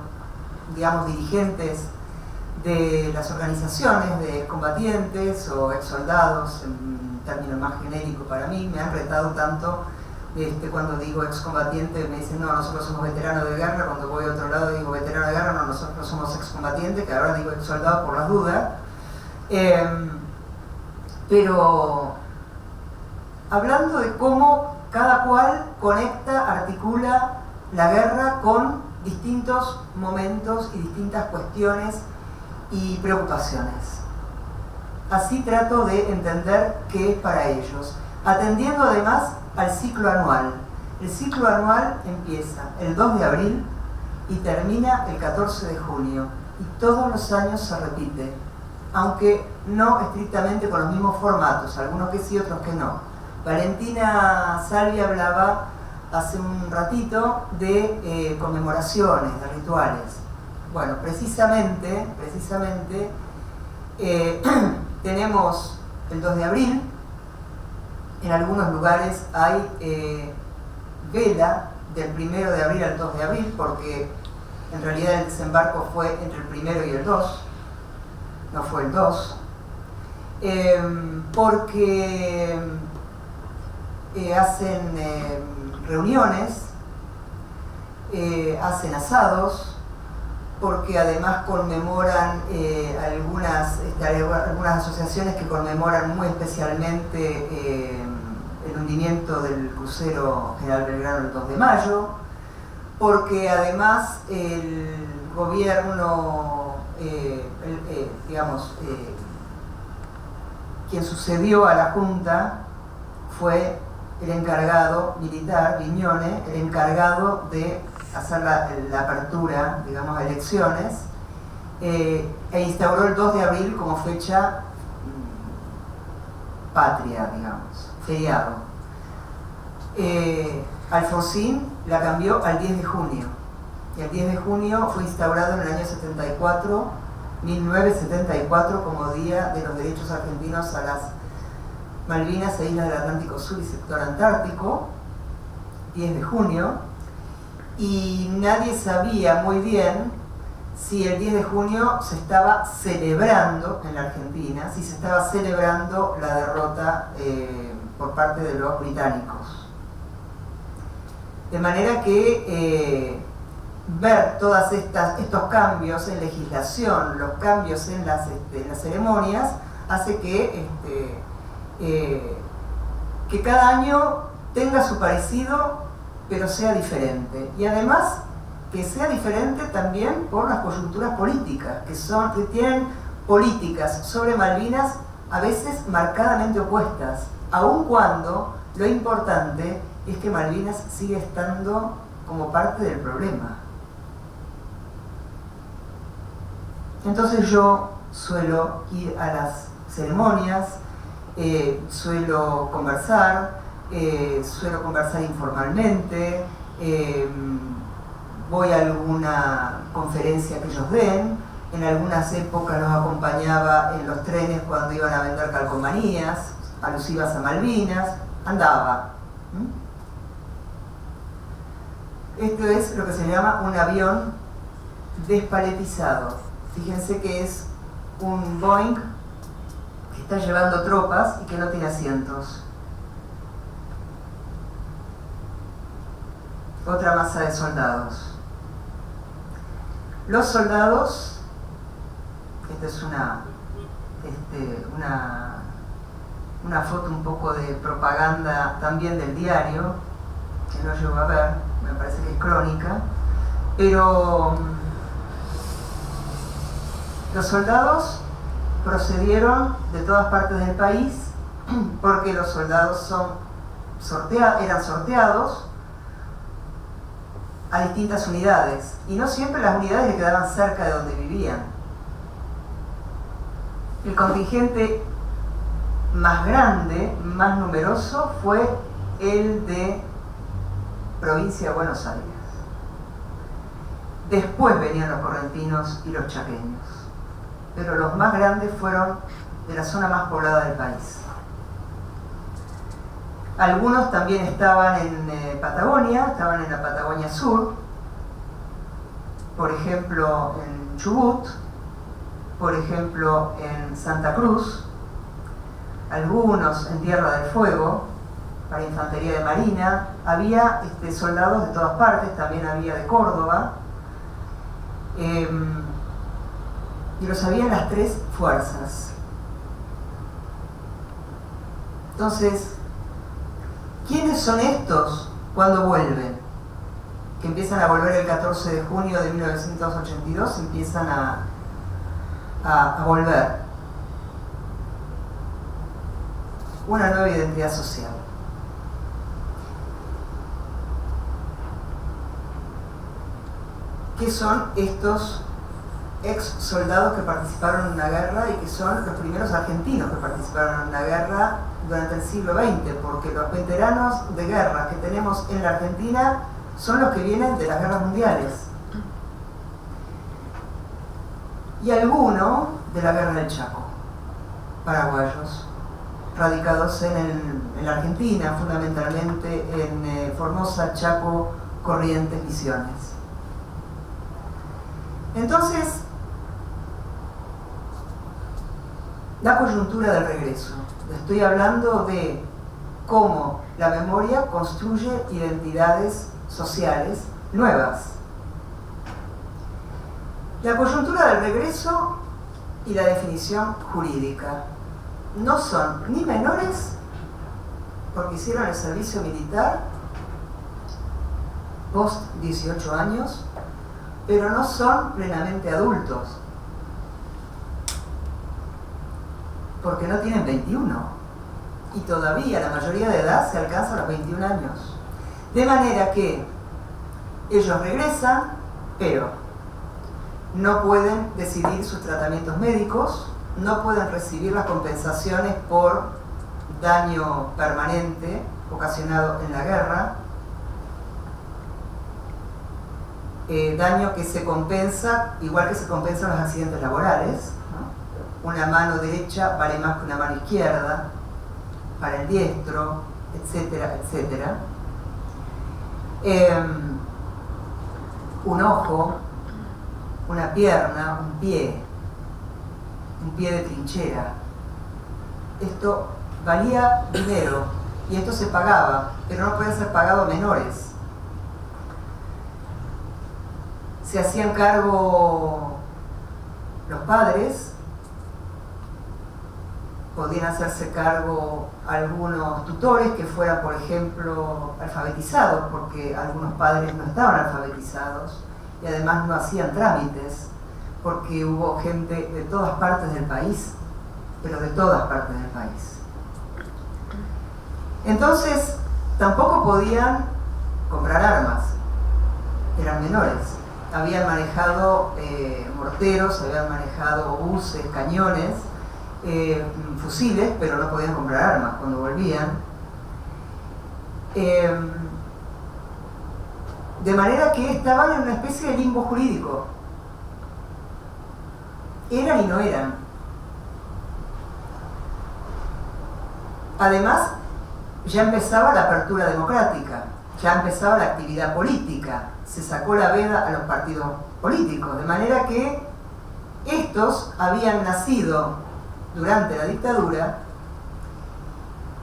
digamos, dirigentes de las organizaciones de combatientes o ex soldados, en término más genérico para mí. Me han retado tanto cuando digo excombatiente, me dicen no, nosotros somos veteranos de guerra. Cuando voy a otro lado digo veterano de guerra, no, nosotros somos excombatientes, que ahora digo ex soldado por las dudas. Pero hablando de cómo cada cual conecta, articula la guerra con distintos momentos y distintas cuestiones y preocupaciones. Así trato de entender qué es para ellos, atendiendo además al ciclo anual. El ciclo anual empieza el 2 de abril y termina el 14 de junio, y todos los años se repite, aunque no estrictamente con los mismos formatos, algunos que sí, otros que no. Valentina Salvi hablaba hace un ratito de conmemoraciones, de rituales. Bueno, precisamente tenemos el 2 de abril, en algunos lugares hay vela del 1 de abril al 2 de abril, porque en realidad el desembarco fue entre el 1 y el 2, no fue el 2, porque hacen reuniones, hacen asados, porque además conmemoran algunas asociaciones que conmemoran muy especialmente el hundimiento del crucero General Belgrano el 2 de mayo, porque además el gobierno, quien sucedió a la Junta fue el encargado militar, Viñone, el encargado de hacer la apertura, digamos, a elecciones, e instauró el 2 de abril como fecha patria, digamos, feriado. Alfonsín la cambió al 10 de junio, y el 10 de junio fue instaurado en el año 1974, como Día de los Derechos Argentinos a las Malvinas e Islas del Atlántico Sur y sector antártico, 10 de junio, y nadie sabía muy bien si el 10 de junio se estaba celebrando en la Argentina, si se estaba celebrando la derrota por parte de los británicos. De manera que ver todos estos cambios en legislación, los cambios en las ceremonias, hace que cada año tenga su parecido, pero sea diferente. Y además que sea diferente también por las coyunturas políticas, que tienen políticas sobre Malvinas a veces marcadamente opuestas, aun cuando lo importante es que Malvinas sigue estando como parte del problema. Entonces yo suelo ir a las ceremonias, suelo conversar informalmente, voy a alguna conferencia que ellos den, en algunas épocas los acompañaba en los trenes cuando iban a vender calcomanías alusivas a Malvinas, andaba. Esto es lo que se llama un avión despaletizado. Fíjense que es un Boeing que está llevando tropas y que no tiene asientos. Otra masa de soldados. Los soldados, esta es una foto un poco de propaganda también del diario, que no llego a ver, me parece que es Crónica, pero los soldados procedieron de todas partes del país porque los soldados eran sorteados a distintas unidades, y no siempre las unidades le quedaban cerca de donde vivían. El contingente más grande, más numeroso, fue el de provincia de Buenos Aires. Después venían los correntinos y los chaqueños, pero los más grandes fueron de la zona más poblada del país. Algunos también estaban en Patagonia, estaban en la Patagonia Sur, por ejemplo en Chubut, por ejemplo en Santa Cruz, algunos en Tierra del Fuego, para Infantería de Marina, había soldados de todas partes, también había de Córdoba, y los había en las tres fuerzas. Entonces, ¿Quiénes son estos cuando vuelven? Que empiezan a volver el 14 de junio de 1982, empiezan a volver. Una nueva identidad social. ¿Qué son estos ex soldados que participaron en una guerra y que son los primeros argentinos que participaron en una guerra durante el siglo XX? Porque los veteranos de guerra que tenemos en la Argentina son los que vienen de las guerras mundiales. Y alguno de la guerra del Chaco, paraguayos, radicados en la Argentina, fundamentalmente en Formosa, Chaco, Corrientes, Misiones. Entonces, la coyuntura del regreso. Estoy hablando de cómo la memoria construye identidades sociales nuevas. La coyuntura del regreso y la definición jurídica no son ni menores porque hicieron el servicio militar post 18 años, pero no son plenamente adultos porque no tienen 21 y todavía la mayoría de edad se alcanza a los 21 años. De manera que ellos regresan, pero no pueden decidir sus tratamientos médicos, no pueden recibir las compensaciones por daño permanente ocasionado en la guerra, daño que se compensa, igual que se compensan los accidentes laborales, ¿no? Una mano derecha vale más que una mano izquierda, para el diestro, etcétera, etcétera. Un ojo, una pierna, un pie de trinchera. Esto valía dinero y esto se pagaba, pero no pueden ser pagado a menores. Se hacían cargo los padres, podían hacerse cargo algunos tutores que fueran, por ejemplo, alfabetizados, porque algunos padres no estaban alfabetizados y además no hacían trámites, porque hubo gente de todas partes del país, pero de todas partes del país. Entonces, tampoco podían comprar armas, eran menores. Habían manejado morteros, habían manejado obuses, cañones, fusiles, pero no podían comprar armas cuando volvían. De manera que estaban en una especie de limbo jurídico. Eran y no eran. Además, ya empezaba la apertura democrática, ya empezaba la actividad política, se sacó la veda a los partidos políticos, de manera que estos habían nacido durante la dictadura,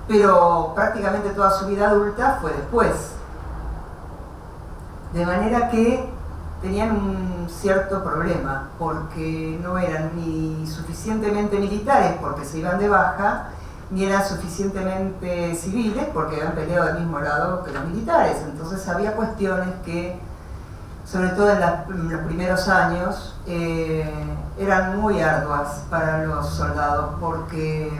pero prácticamente toda su vida adulta fue después. De manera que tenían un cierto problema, porque no eran ni suficientemente militares porque se iban de baja, ni eran suficientemente civiles porque habían peleado del mismo lado que los militares. Entonces había cuestiones que, sobre todo en los primeros años, eran muy arduas para los soldados, porque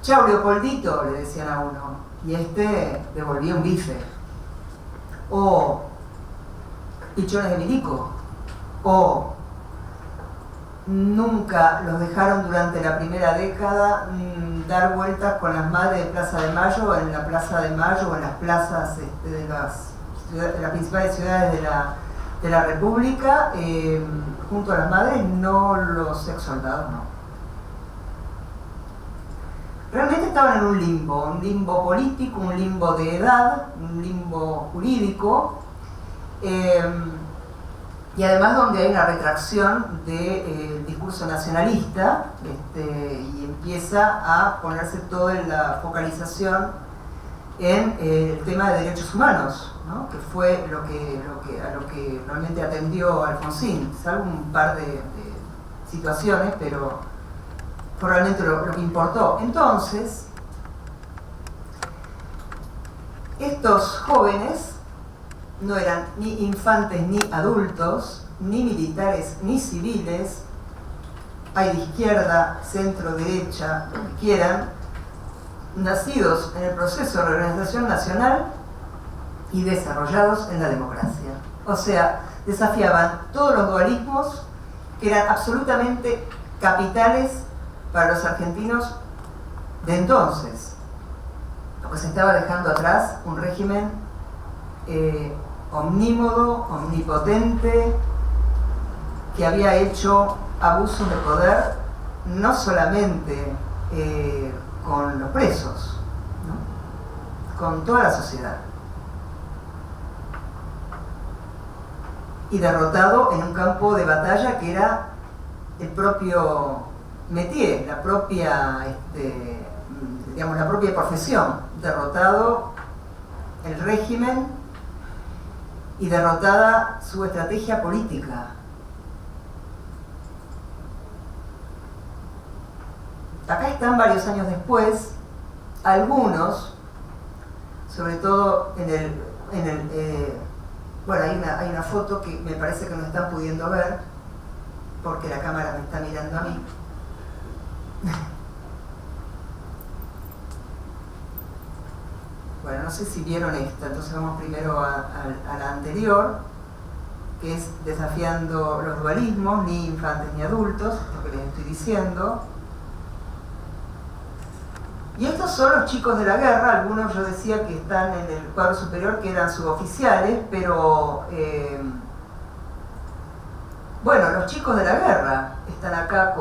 chau Leopoldito, le decían a uno, y este devolvía un bife, o pichones de milico, o nunca los dejaron durante la primera década dar vueltas con las madres de Plaza de Mayo, en la Plaza de Mayo o en las plazas de las principales ciudades de la República, junto a las madres, no los ex soldados, no. Realmente estaban en un limbo político, un limbo de edad, un limbo jurídico, y además donde hay una retracción del discurso nacionalista, y empieza a ponerse toda la focalización en el tema de derechos humanos, ¿no? Que fue a lo que realmente atendió Alfonsín, salvo un par de situaciones, pero fue realmente lo que importó. Entonces, Estos jóvenes no eran ni infantes ni adultos, ni militares ni civiles, hay de izquierda, centro, derecha, lo que quieran, nacidos en el proceso de reorganización nacional y desarrollados en la democracia. O sea, desafiaban todos los dualismos que eran absolutamente capitales para los argentinos de entonces. Lo que se estaba dejando atrás, un régimen omnímodo, omnipotente, que había hecho abusos de poder no solamente con los presos, ¿no?, con toda la sociedad. Y derrotado en un campo de batalla que era el propio métier, la propia, digamos, la propia profesión. Derrotado el régimen y derrotada su estrategia política. Acá están varios años después, algunos, sobre todo bueno, hay una foto que me parece que no están pudiendo ver, porque la cámara me está mirando a mí. Bueno, no sé si vieron esta, entonces vamos primero a la anterior, que es desafiando los dualismos, ni infantes ni adultos, lo que les estoy diciendo. Y estos son los chicos de la guerra, algunos yo decía que están en el cuadro superior, que eran suboficiales, pero bueno, los chicos de la guerra están acá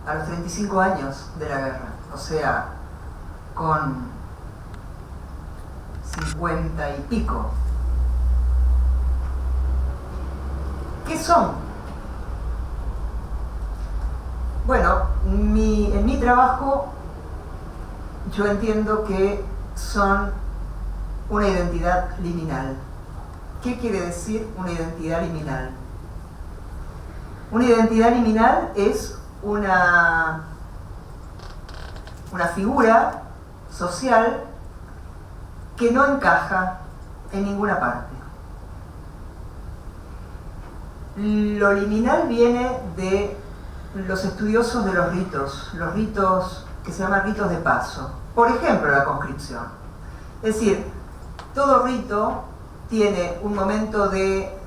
a los 35 años de la guerra, o sea, con 50 y pico. ¿Qué son? Bueno, en mi trabajo yo entiendo que son una identidad liminal. ¿Qué quiere decir una identidad liminal? Una identidad liminal es una figura social que no encaja en ninguna parte. Lo liminal viene de los estudiosos de los ritos que se llaman ritos de paso. Por ejemplo, la conscripción. Es decir, todo rito tiene un momento de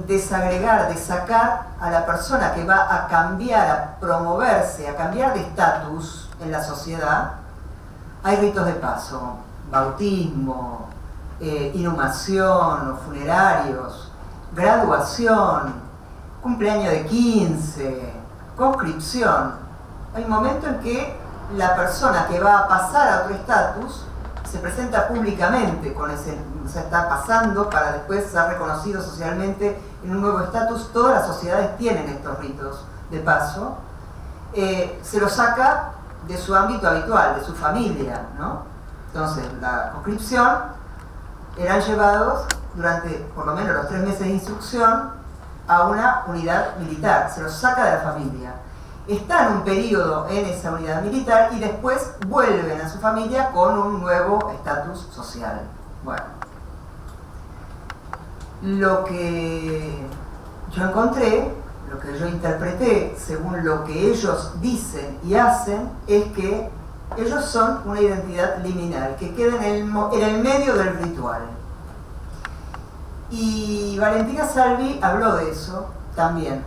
desagregar, de sacar a la persona que va a cambiar, a promoverse, a cambiar de estatus en la sociedad. Hay ritos de paso, bautismo, inhumación o funerarios, graduación, cumpleaños de 15, conscripción. Hay un momento en que la persona que va a pasar a otro estatus se presenta públicamente con ese, o sea, está pasando para después ser reconocido socialmente en un nuevo estatus. Todas las sociedades tienen estos ritos de paso. Se lo saca de su ámbito habitual, de su familia, ¿no? Entonces, la conscripción eran llevados durante por lo menos los 3 meses de instrucción a una unidad militar, se los saca de la familia. Están un periodo en esa unidad militar y después vuelven a su familia con un nuevo estatus social. Bueno, lo que yo encontré, lo que yo interpreté según lo que ellos dicen y hacen, es que ellos son una identidad liminal, que queda en el medio del ritual. Y Valentina Salvi habló de eso también.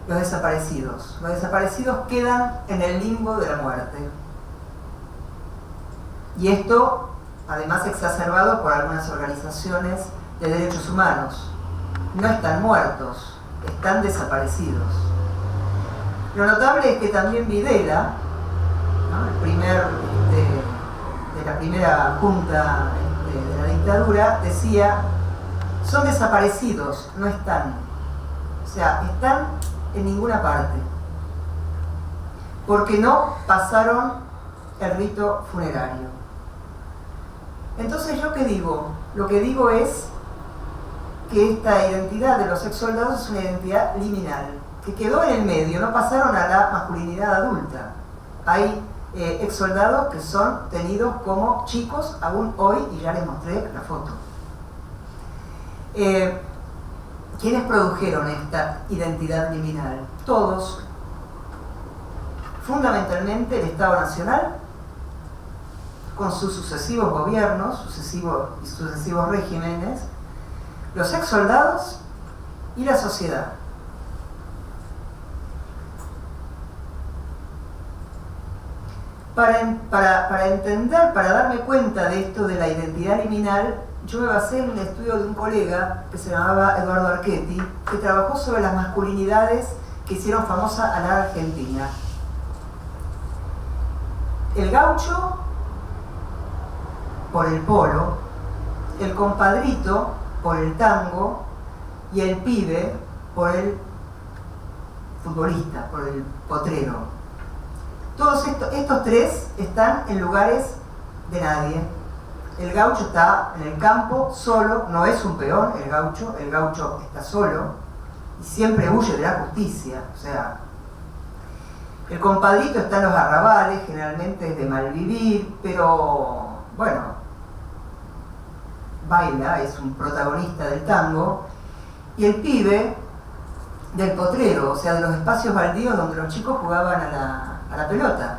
Los desaparecidos. Los desaparecidos quedan en el limbo de la muerte. Y esto, además, exacerbado por algunas organizaciones de derechos humanos. No están muertos, están desaparecidos. Lo notable es que también Videla, ¿no?, de la primera junta de la dictadura, decía: son desaparecidos, no están. O sea, están en ninguna parte, porque no pasaron el rito funerario. Entonces, ¿yo qué digo? Lo que digo es que esta identidad de los ex soldados es una identidad liminal, que quedó en el medio, no pasaron a la masculinidad adulta. Hay ex soldados que son tenidos como chicos aún hoy, y ya les mostré la foto. ¿Quiénes produjeron esta identidad liminal? Todos. Fundamentalmente el Estado Nacional, con sus sucesivos gobiernos, sucesivos regímenes, los ex soldados y la sociedad. Para entender, para darme cuenta de esto de la identidad liminal, yo me basé en un estudio de un colega que se llamaba Eduardo Archetti, que trabajó sobre las masculinidades que hicieron famosa a la Argentina. El gaucho por el polo, el compadrito por el tango y el pibe por el futbolista, por el potrero. Todos estos tres están en lugares de nadie. El gaucho está en el campo, solo, no es un peón el gaucho está solo y siempre huye de la justicia. O sea, el compadrito está en los arrabales, generalmente es de malvivir, pero bueno, baila, es un protagonista del tango. Y el pibe del potrero, o sea, de los espacios baldíos donde los chicos jugaban a la pelota.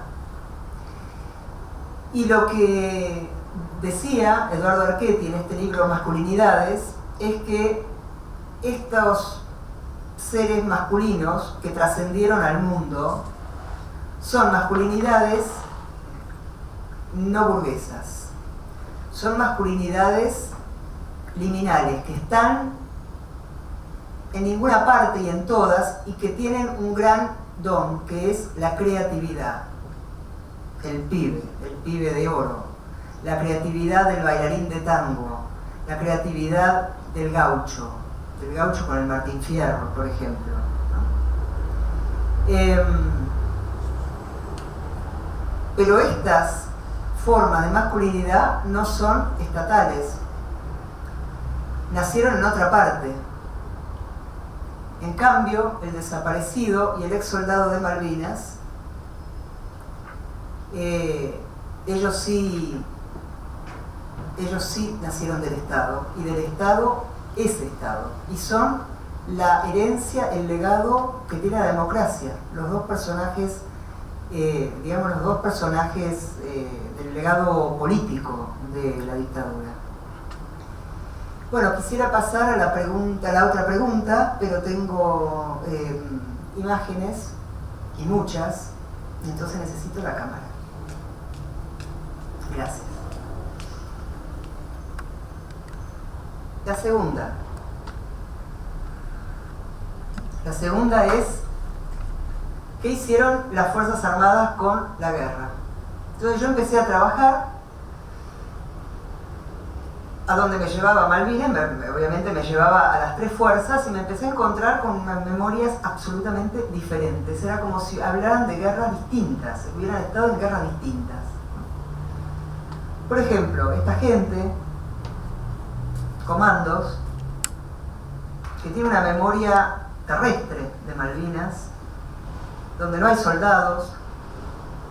Y lo que decía Eduardo Archetti en este libro Masculinidades es que estos seres masculinos que trascendieron al mundo son masculinidades no burguesas, son masculinidades liminales que están en ninguna parte y en todas y que tienen un gran don, que es la creatividad. El pibe de oro, la creatividad del bailarín de tango, la creatividad del gaucho con el Martín Fierro, por ejemplo, ¿no? Pero estas formas de masculinidad no son estatales, nacieron en otra parte. En cambio, el desaparecido y el ex soldado de Malvinas, ellos sí nacieron del Estado, y del Estado ese Estado, y son la herencia, el legado que tiene la democracia. Los dos personajes, del legado político de la dictadura. Bueno, quisiera pasar a la otra pregunta, pero tengo imágenes, y muchas, y entonces necesito la cámara. Gracias. La segunda es: ¿qué hicieron las Fuerzas Armadas con la guerra? Entonces yo empecé a trabajar a donde me llevaba Malvinas, obviamente me llevaba a las tres fuerzas, y me empecé a encontrar con unas memorias absolutamente diferentes. Era como si hablaran de guerras distintas, hubieran estado en guerras distintas. Por ejemplo, esta gente, comandos, que tiene una memoria terrestre de Malvinas, donde no hay soldados,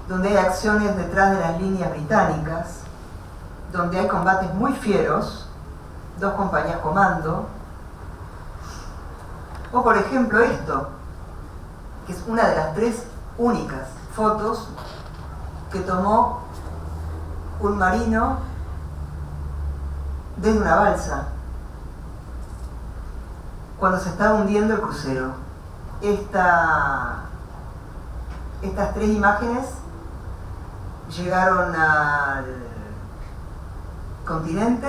donde hay acciones detrás de las líneas británicas, donde hay combates muy fieros, 2 compañías comando. O por ejemplo esto, que es una de las 3 únicas fotos que tomó un marino desde una balsa cuando se estaba hundiendo el crucero. Estas 3 imágenes llegaron al continente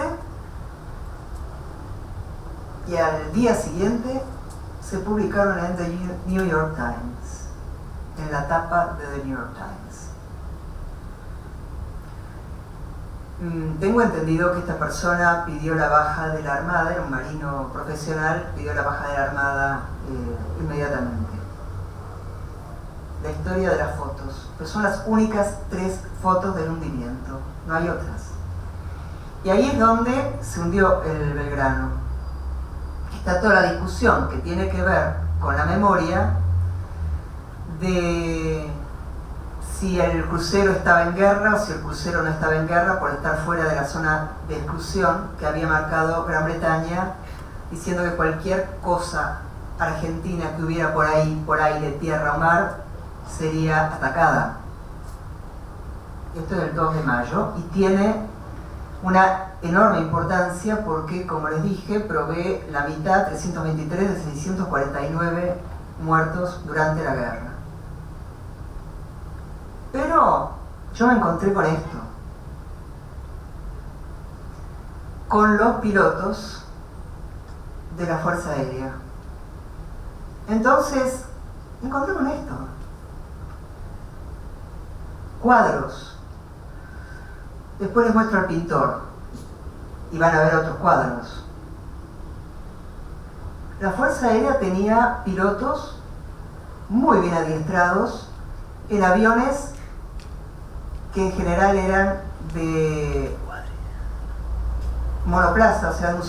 y al día siguiente se publicaron en The New York Times, en la tapa de The New York Times. Tengo entendido que esta persona pidió la baja de la Armada, era un marino profesional, pidió la baja de la Armada inmediatamente. La historia de las fotos, pues son las únicas 3 fotos del hundimiento, no hay otras. Y ahí es donde se hundió el Belgrano. Está toda la discusión que tiene que ver con la memoria de si el crucero estaba en guerra o si el crucero no estaba en guerra por estar fuera de la zona de exclusión que había marcado Gran Bretaña, diciendo que cualquier cosa argentina que hubiera por ahí, por aire, tierra o mar, sería atacada. Esto es el 2 de mayo y tiene una enorme importancia porque, como les dije, provee la mitad, 323 de 649 muertos durante la guerra. Pero yo me encontré con esto, con los pilotos de la Fuerza Aérea. Entonces, me encontré con esto. Cuadros. Después les muestro al pintor y van a ver otros cuadros. La Fuerza Aérea tenía pilotos muy bien adiestrados en aviones que en general eran de monoplaza, o sea, de un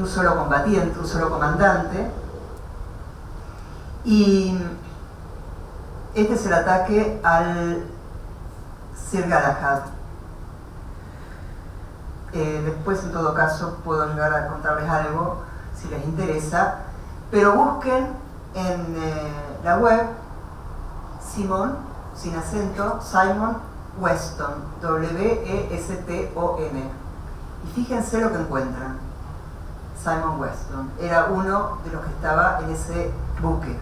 solo combatiente, un solo comandante. Y este es el ataque al Sir Galahad. Después, en todo caso, puedo llegar a contarles algo si les interesa, pero busquen en la web Simon, sin acento, Simon Weston, W-E-S-T-O-N, y fíjense lo que encuentran. Simon Weston era uno de los que estaba en ese buque.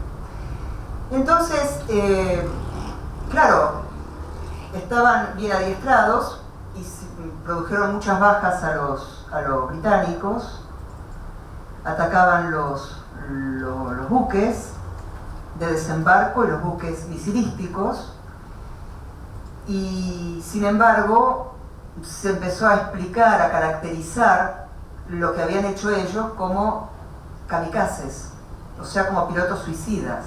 Entonces, claro, estaban bien adiestrados y produjeron muchas bajas a los británicos, atacaban los buques de desembarco y los buques misilísticos, y sin embargo se empezó a explicar, a caracterizar lo que habían hecho ellos como kamikazes, o sea, como pilotos suicidas.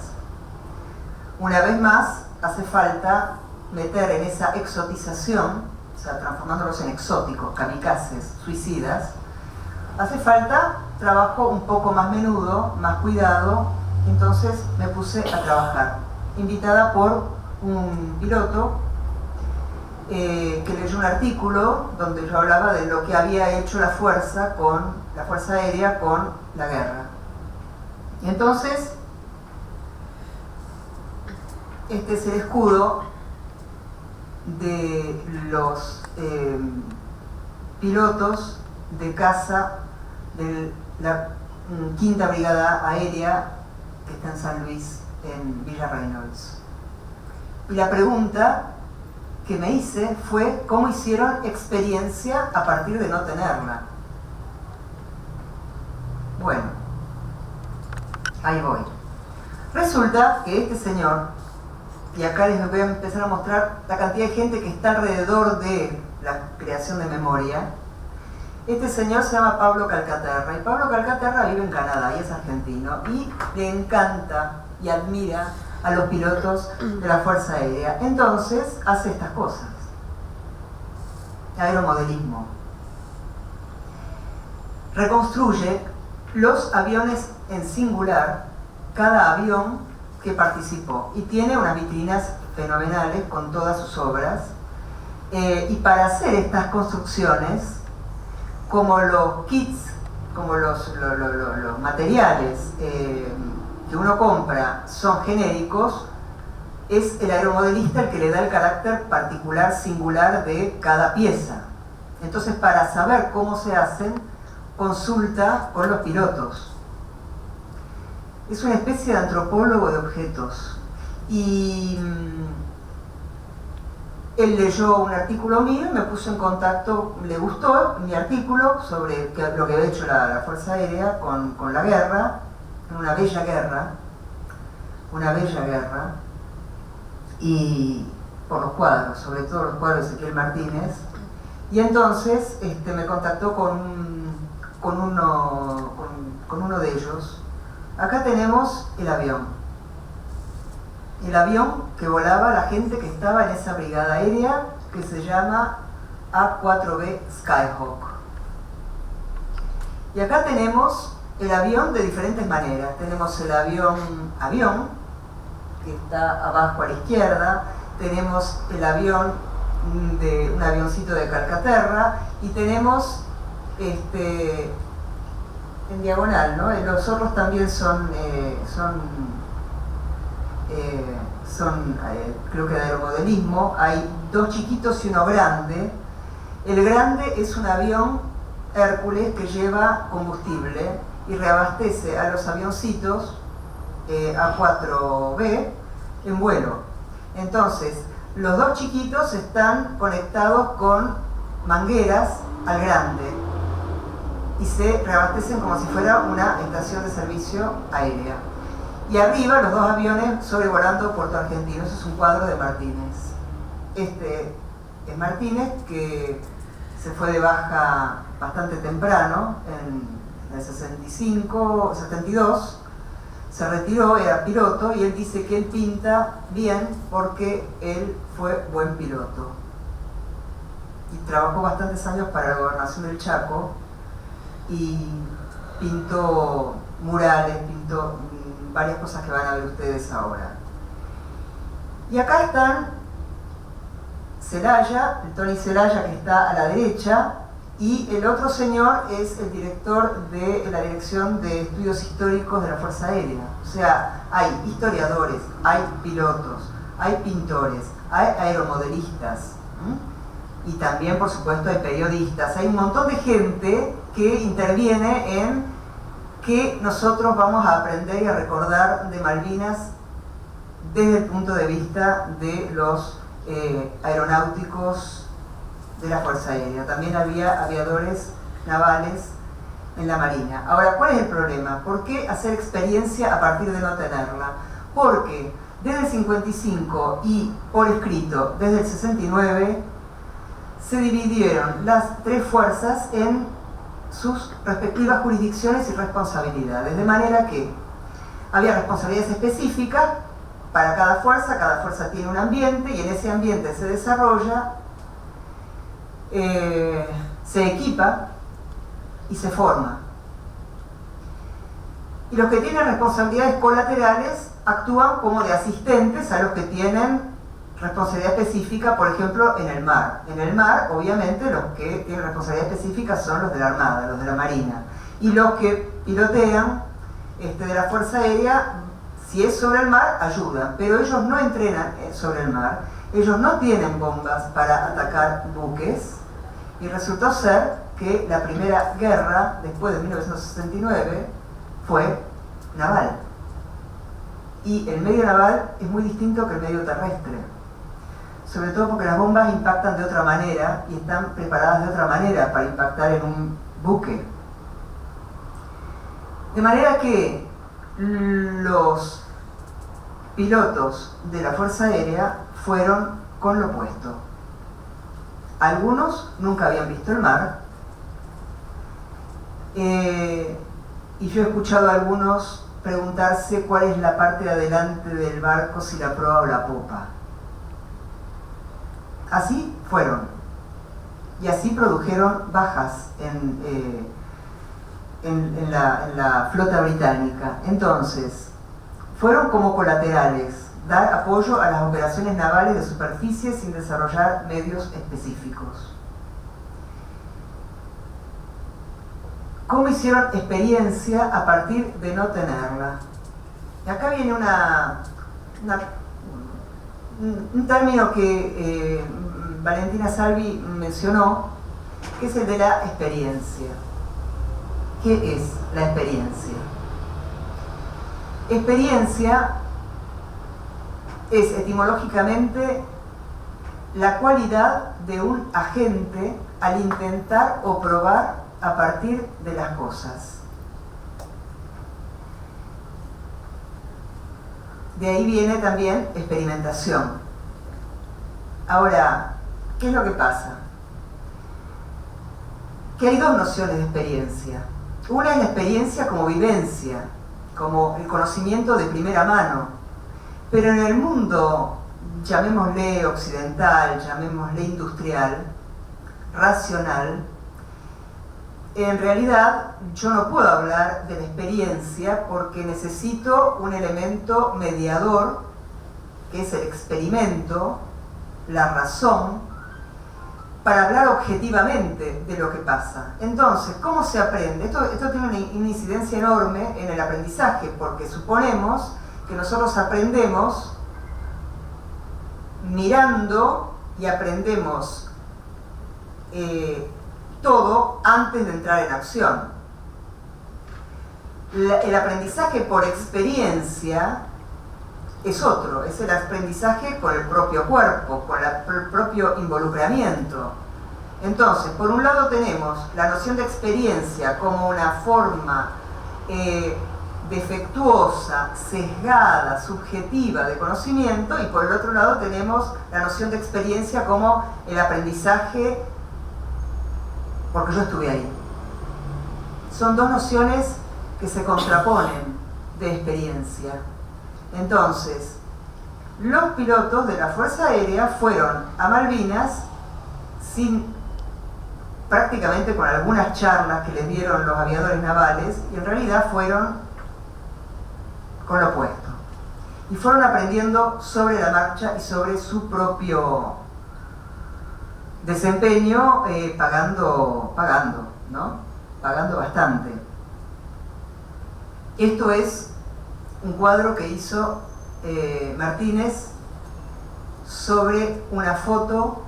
Una vez más, hace falta meter en esa exotización, o sea, transformándolos en exóticos, kamikazes, suicidas, hace falta trabajo un poco más menudo, más cuidado. Entonces me puse a trabajar, invitada por un piloto que leyó un artículo donde yo hablaba de lo que había hecho la Fuerza Aérea con la guerra. Y entonces, este es el escudo de los pilotos de caza de la Quinta Brigada Aérea que está en San Luis, en Villa Reynolds. Y la pregunta que me hice fue cómo hicieron experiencia a partir de no tenerla. Bueno, ahí voy. Resulta que este señor, y acá les voy a empezar a mostrar la cantidad de gente que está alrededor de la creación de memoria. Este señor se llama Pablo Calcaterra, y Pablo Calcaterra vive en Canadá y es argentino, y le encanta y admira a los pilotos de la Fuerza Aérea. Entonces hace estas cosas. Aeromodelismo. Reconstruye los aviones en singular, cada avión que participó, y tiene unas vitrinas fenomenales con todas sus obras. Y para hacer estas construcciones, como los kits, como los materiales que uno compra son genéricos, es el aeromodelista el que le da el carácter particular, singular de cada pieza. Entonces, para saber cómo se hacen, consulta con los pilotos. Es una especie de antropólogo de objetos. Y él leyó un artículo mío y me puso en contacto, le gustó mi artículo sobre lo que había hecho la Fuerza Aérea con la guerra, una bella guerra, y por los cuadros, sobre todo los cuadros de Ezequiel Martínez. Y entonces me contactó con uno de ellos. Acá tenemos el avión que volaba la gente que estaba en esa brigada aérea que se llama A4B Skyhawk. Y acá tenemos el avión de diferentes maneras. Tenemos el avión, que está abajo a la izquierda, tenemos el avión de un avioncito de Calcaterra y tenemos en diagonal, ¿no? Los zorros también son creo que de aeromodelismo. Hay dos chiquitos y uno grande. El grande es un avión Hércules que lleva combustible y reabastece a los avioncitos A4B en vuelo. Entonces, los dos chiquitos están conectados con mangueras al grande y se reabastecen como si fuera una estación de servicio aérea. Y arriba los dos aviones sobrevolando Puerto Argentino. Eso es un cuadro de Martínez. Este es Martínez, que se fue de baja bastante temprano, en el 72, se retiró, era piloto, y él dice que él pinta bien porque él fue buen piloto. Y trabajó bastantes años para la Gobernación del Chaco y pintó murales, pintó varias cosas que van a ver ustedes ahora. Y acá están Celaya, el Tony Celaya, que está a la derecha, y el otro señor es el director de la Dirección de Estudios Históricos de la Fuerza Aérea. O sea, hay historiadores, hay pilotos, hay pintores, hay aeromodelistas, y también, por supuesto, hay periodistas. Hay un montón de gente que interviene en que nosotros vamos a aprender y a recordar de Malvinas desde el punto de vista de los aeronáuticos de la Fuerza Aérea. También había aviadores navales en la Marina. Ahora, ¿cuál es el problema? ¿Por qué hacer experiencia a partir de no tenerla? Porque desde el 55 y por escrito desde el 69 se dividieron las tres fuerzas en sus respectivas jurisdicciones y responsabilidades, de manera que había responsabilidades específicas para cada fuerza tiene un ambiente y en ese ambiente se desarrolla, se equipa y se forma. Y los que tienen responsabilidades colaterales actúan como de asistentes a los que tienen responsabilidad específica, por ejemplo, en el mar. En el mar, obviamente, los que tienen responsabilidad específica son los de la Armada, los de la Marina. Y los que pilotean de la Fuerza Aérea, si es sobre el mar, ayudan. Pero ellos no entrenan sobre el mar, ellos no tienen bombas para atacar buques. Y resultó ser que la primera guerra, después de 1969, fue naval. Y el medio naval es muy distinto que el medio terrestre. Sobre todo porque las bombas impactan de otra manera y están preparadas de otra manera para impactar en un buque. De manera que los pilotos de la Fuerza Aérea fueron con lo opuesto. Algunos nunca habían visto el mar, y yo he escuchado a algunos preguntarse cuál es la parte de adelante del barco, si la proa o la popa. Así fueron, y así produjeron bajas en la flota británica. Entonces, fueron como colaterales, dar apoyo a las operaciones navales de superficie sin desarrollar medios específicos. ¿Cómo hicieron experiencia a partir de no tenerla? Y acá viene un término que Valentina Salvi mencionó, que es el de la experiencia. ¿Qué es la experiencia? Experiencia es etimológicamente la cualidad de un agente al intentar o probar a partir de las cosas. De ahí viene también experimentación. Ahora, ¿qué es lo que pasa? Que hay dos nociones de experiencia. Una es la experiencia como vivencia, como el conocimiento de primera mano. Pero en el mundo, llamémosle occidental, llamémosle industrial, racional, en realidad yo no puedo hablar de la experiencia porque necesito un elemento mediador que es el experimento, la razón, para hablar objetivamente de lo que pasa. Entonces, ¿cómo se aprende? Esto tiene una incidencia enorme en el aprendizaje, porque suponemos que nosotros aprendemos mirando y aprendemos todo antes de entrar en acción. El aprendizaje por experiencia es otro, es el aprendizaje con el propio cuerpo, con el propio involucramiento. Entonces, por un lado tenemos la noción de experiencia como una forma defectuosa, sesgada, subjetiva de conocimiento, y por el otro lado tenemos la noción de experiencia como el aprendizaje porque yo estuve ahí. Son dos nociones que se contraponen de experiencia. Entonces, los pilotos de la Fuerza Aérea fueron a Malvinas prácticamente con algunas charlas que les dieron los aviadores navales, y en realidad fueron con lo opuesto. Y fueron aprendiendo sobre la marcha y sobre su propio desempeño, pagando, ¿no? Pagando bastante. Esto es un cuadro que hizo Martínez sobre una foto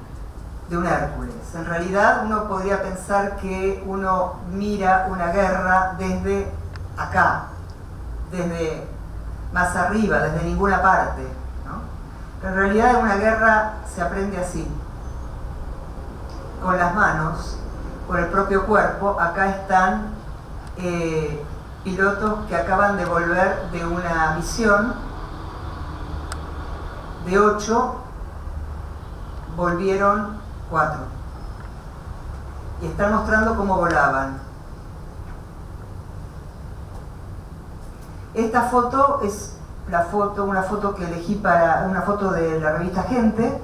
de un Hércules. En realidad uno podría pensar que uno mira una guerra desde acá, desde más arriba, desde ninguna parte, ¿no? Pero en realidad una guerra se aprende así, con las manos, con el propio cuerpo. Acá están pilotos que acaban de volver de una misión. De 8 volvieron 4 y están mostrando cómo volaban. Esta foto es una foto que elegí para una foto de la revista Gente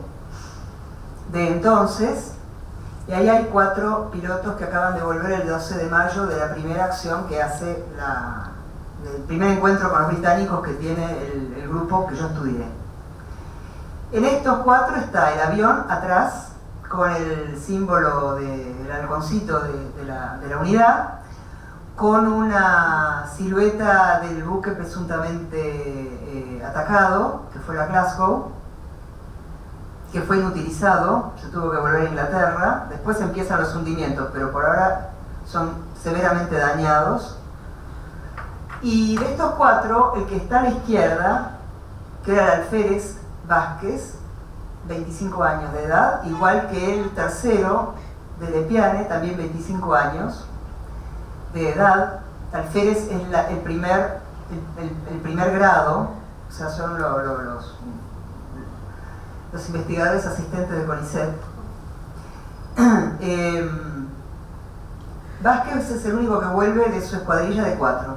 de entonces, y ahí hay 4 pilotos que acaban de volver el 12 de mayo de la primera acción que hace el primer encuentro con los británicos que tiene el grupo que yo estudié. En estos 4 está el avión atrás con el símbolo del halconcito de la unidad, con una silueta del buque presuntamente atacado, que fue la Glasgow, que fue inutilizado, se tuvo que volver a Inglaterra. Después empiezan los hundimientos, pero por ahora son severamente dañados. Y de estos 4, el que está a la izquierda, que era el alférez Vázquez, 25 años de edad, igual que el tercero de Lepiane, también 25 años de edad. Alférez es el primer grado, o sea, son los investigadores asistentes de CONICET. Vázquez es el único que vuelve de su escuadrilla de 4.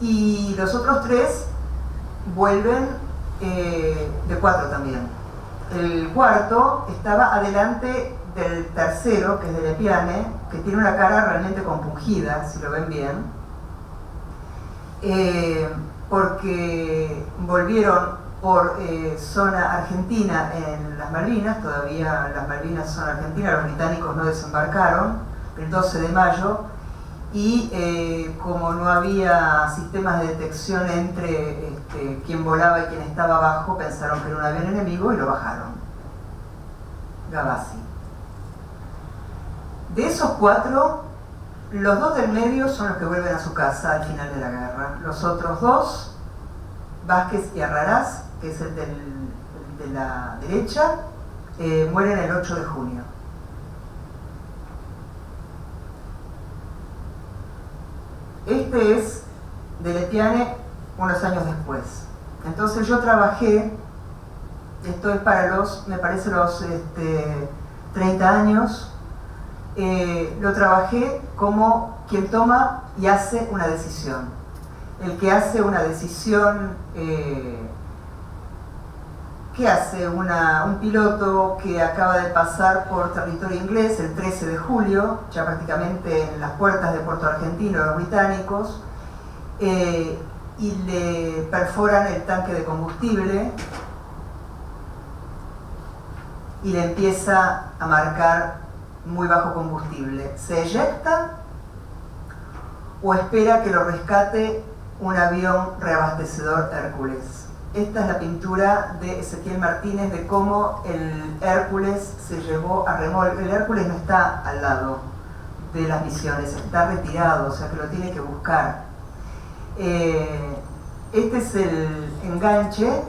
Y los otros 3 vuelven de 4 también. El cuarto estaba adelante del tercero, que es de Lepiane, que tiene una cara realmente compungida, si lo ven bien, porque volvieron por zona argentina en las Malvinas. Todavía las Malvinas son argentinas, los británicos no desembarcaron el 12 de mayo, y como no había sistemas de detección entre quien volaba y quien estaba abajo, pensaron que era un avión enemigo y lo bajaron. Gavassi. De esos 4, los 2 del medio son los que vuelven a su casa al final de la guerra. Los otros 2, Vázquez y Arrarás, que es el de la derecha, mueren el 8 de junio. Este es de Lepiane unos años después. Entonces yo trabajé, esto es para me parece los 30 años, lo trabajé como quien toma y hace una decisión. El que hace una decisión, ¿qué hace un piloto que acaba de pasar por territorio inglés el 13 de julio, ya prácticamente en las puertas de Puerto Argentino, los británicos, y le perforan el tanque de combustible y le empieza a marcar muy bajo combustible. ¿Se eyecta o espera que lo rescate un avión reabastecedor Hércules? Esta es la pintura de Ezequiel Martínez de cómo el Hércules se llevó a remolque. El Hércules no está al lado de las misiones, está retirado, o sea que lo tiene que buscar. Este es el enganche,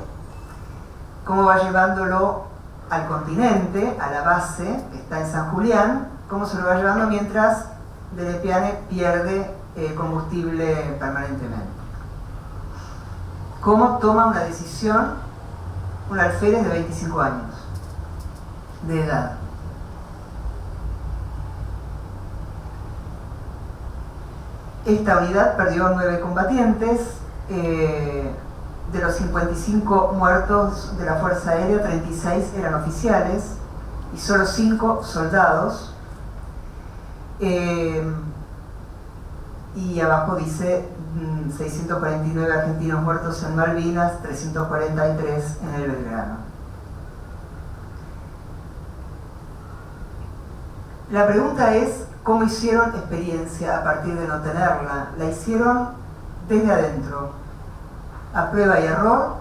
cómo va llevándolo al continente, a la base, que está en San Julián, cómo se lo va llevando mientras Delepiane pierde combustible permanentemente. Cómo toma una decisión un alférez de 25 años de edad. Esta unidad perdió 9 combatientes. De los 55 muertos de la Fuerza Aérea, 36 eran oficiales y solo 5 soldados. Y abajo dice 649 argentinos muertos en Malvinas, 343 en el Belgrano. La pregunta es, ¿cómo hicieron experiencia a partir de no tenerla? La hicieron desde adentro, a prueba y error,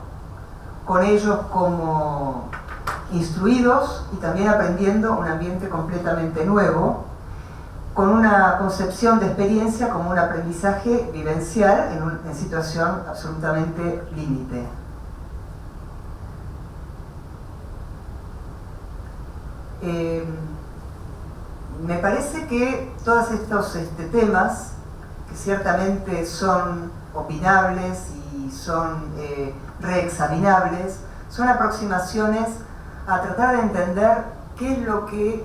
con ellos como instruidos y también aprendiendo un ambiente completamente nuevo, con una concepción de experiencia como un aprendizaje vivencial en situación absolutamente límite. Me parece que todos estos temas, que ciertamente son opinables y son reexaminables, son aproximaciones a tratar de entender qué es lo que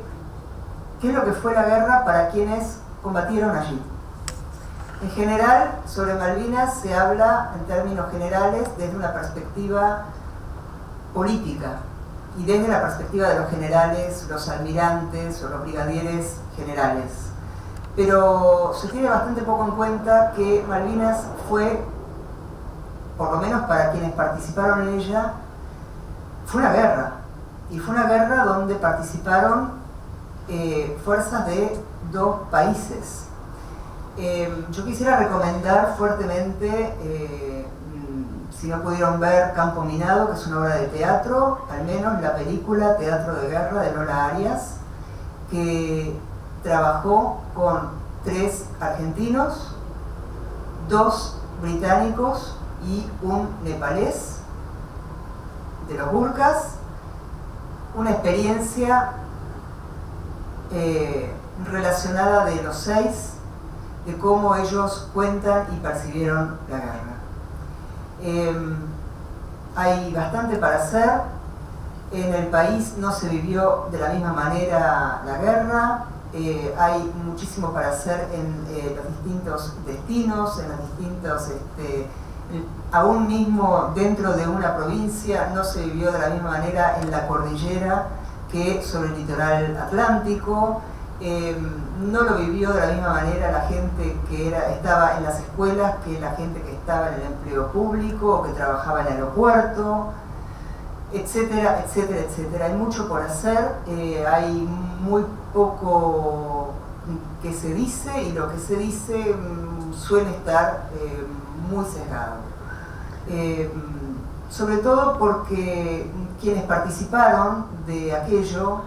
fue la guerra para quienes combatieron allí. En general, sobre Malvinas se habla en términos generales desde una perspectiva política y desde la perspectiva de los generales, los almirantes o los brigadieres generales. Pero se tiene bastante poco en cuenta que Malvinas fue, por lo menos para quienes participaron en ella, fue una guerra. Y fue una guerra donde participaron fuerzas de 2 países. Yo quisiera recomendar fuertemente, si no pudieron ver Campo Minado, que es una obra de teatro, al menos la película Teatro de Guerra de Lola Arias, que trabajó con 3 argentinos, 2 británicos y un nepalés de los Gurkhas. Una experiencia relacionada de los 6, de cómo ellos cuentan y percibieron la guerra. Hay bastante para hacer. En el país no se vivió de la misma manera la guerra. Hay muchísimo para hacer en los distintos destinos, en los distintos... aún mismo dentro de una provincia no se vivió de la misma manera en la cordillera que sobre el litoral atlántico. No lo vivió de la misma manera la gente que estaba en las escuelas que la gente que estaba en el empleo público o que trabajaba en el aeropuerto, etcétera, etcétera, etcétera. Hay mucho por hacer, hay muy poco que se dice y lo que se dice suele estar muy sesgado. Sobre todo porque quienes participaron de aquello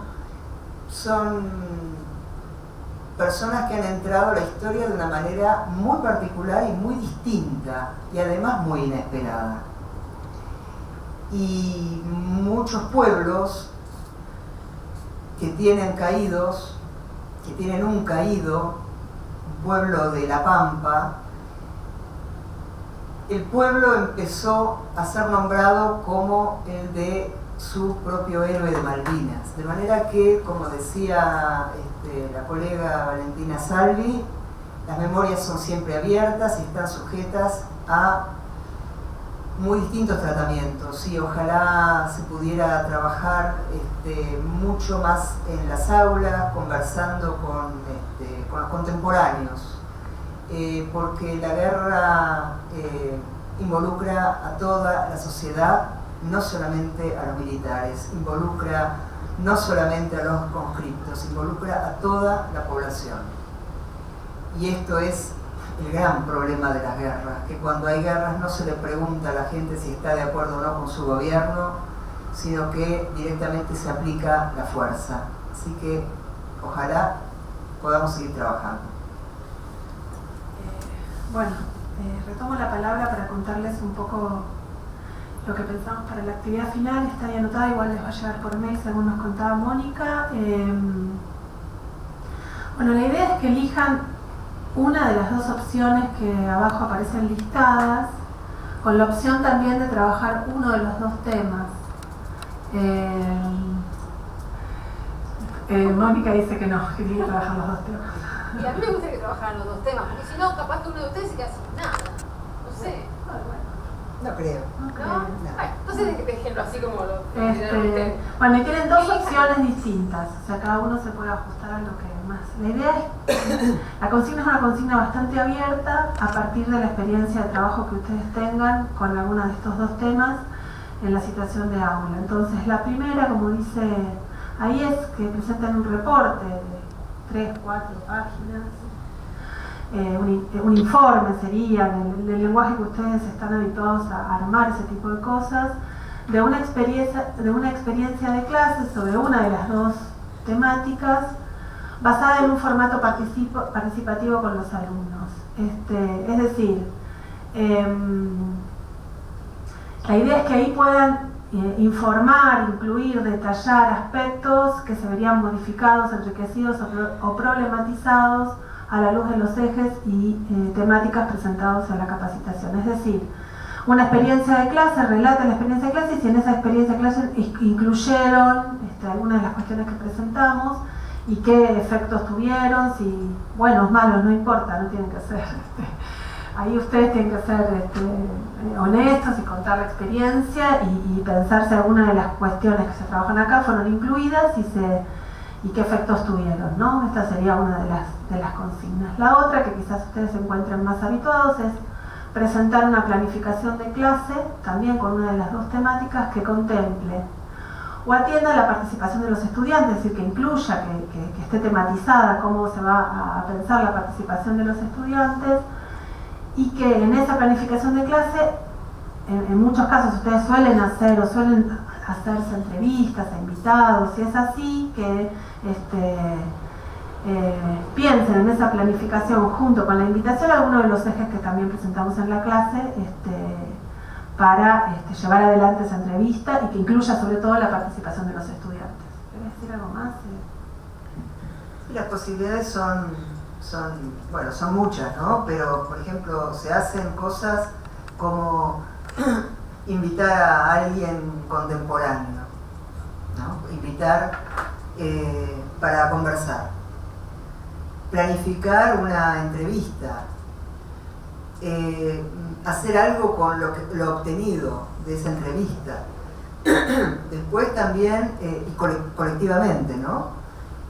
son personas que han entrado a la historia de una manera muy particular y muy distinta y además muy inesperada. Y muchos pueblos que tienen caídos, que tienen un caído, un pueblo de La Pampa, el pueblo empezó a ser nombrado como el de su propio héroe de Malvinas. De manera que, como decía la colega Valentina Salvi, las memorias son siempre abiertas y están sujetas a muy distintos tratamientos. Y ojalá se pudiera trabajar mucho más en las aulas, conversando con los contemporáneos. Porque la guerra involucra a toda la sociedad, no solamente a los militares, involucra no solamente a los conscriptos, involucra a toda la población. Y esto es el gran problema de las guerras, que cuando hay guerras no se le pregunta a la gente si está de acuerdo o no con su gobierno, sino que directamente se aplica la fuerza. Así que ojalá podamos seguir trabajando. Retomo la palabra para contarles un poco lo que pensamos para la actividad final. Está ahí anotada, igual les va a llegar por mail según nos contaba Mónica. La idea es que elijan una de las dos opciones que abajo aparecen listadas, con la opción también de trabajar uno de los dos temas. Mónica dice que no, que tiene que trabajar los dos temas. Y a mí me gusta que trabajaran los dos temas, porque si no, capaz que uno de ustedes se queda sin nada. No sé. No creo. ¿No? Bueno, entonces déjenlo así como lo y tienen dos opciones distintas, o sea, cada uno se puede ajustar a lo que más. La idea es, la consigna es una consigna bastante abierta a partir de la experiencia de trabajo que ustedes tengan con alguno de estos dos temas en la situación de aula. Entonces, la primera, como dice ahí, es que presenten un reporte de 3-4 páginas. Un informe sería, en el lenguaje que ustedes están habituados a armar ese tipo de cosas, de una experiencia de clase sobre una de las dos temáticas, basada en un formato participativo con los alumnos. Es decir, la idea es que ahí puedan informar, incluir, detallar aspectos que se verían modificados, enriquecidos o problematizados a la luz de los ejes y temáticas presentados en la capacitación. Es decir, una experiencia de clase relata la experiencia de clase y si en esa experiencia de clase incluyeron algunas de las cuestiones que presentamos y qué efectos tuvieron, si buenos, malos, no importa, no tienen que ser. Ahí ustedes tienen que ser honestos y contar la experiencia y pensar si algunas de las cuestiones que se trabajan acá fueron incluidas y qué efectos tuvieron, ¿no? Esta sería una de las consignas. La otra, que quizás ustedes se encuentren más habituados, es presentar una planificación de clase, también con una de las dos temáticas, que contemple o atienda la participación de los estudiantes, es decir, que incluya, que esté tematizada cómo se va a pensar la participación de los estudiantes, y que en esa planificación de clase, en muchos casos ustedes suelen hacerse entrevistas a invitados, y es así que piensen en esa planificación junto con la invitación a alguno de los ejes que también presentamos en la clase para llevar adelante esa entrevista y que incluya sobre todo la participación de los estudiantes. ¿Querés decir algo más? Las posibilidades son muchas, ¿no? Pero, por ejemplo, se hacen cosas como invitar a alguien contemporáneo, ¿no? Invitar para conversar, planificar una entrevista, hacer algo con lo obtenido de esa entrevista. Después también, y colectivamente, ¿no?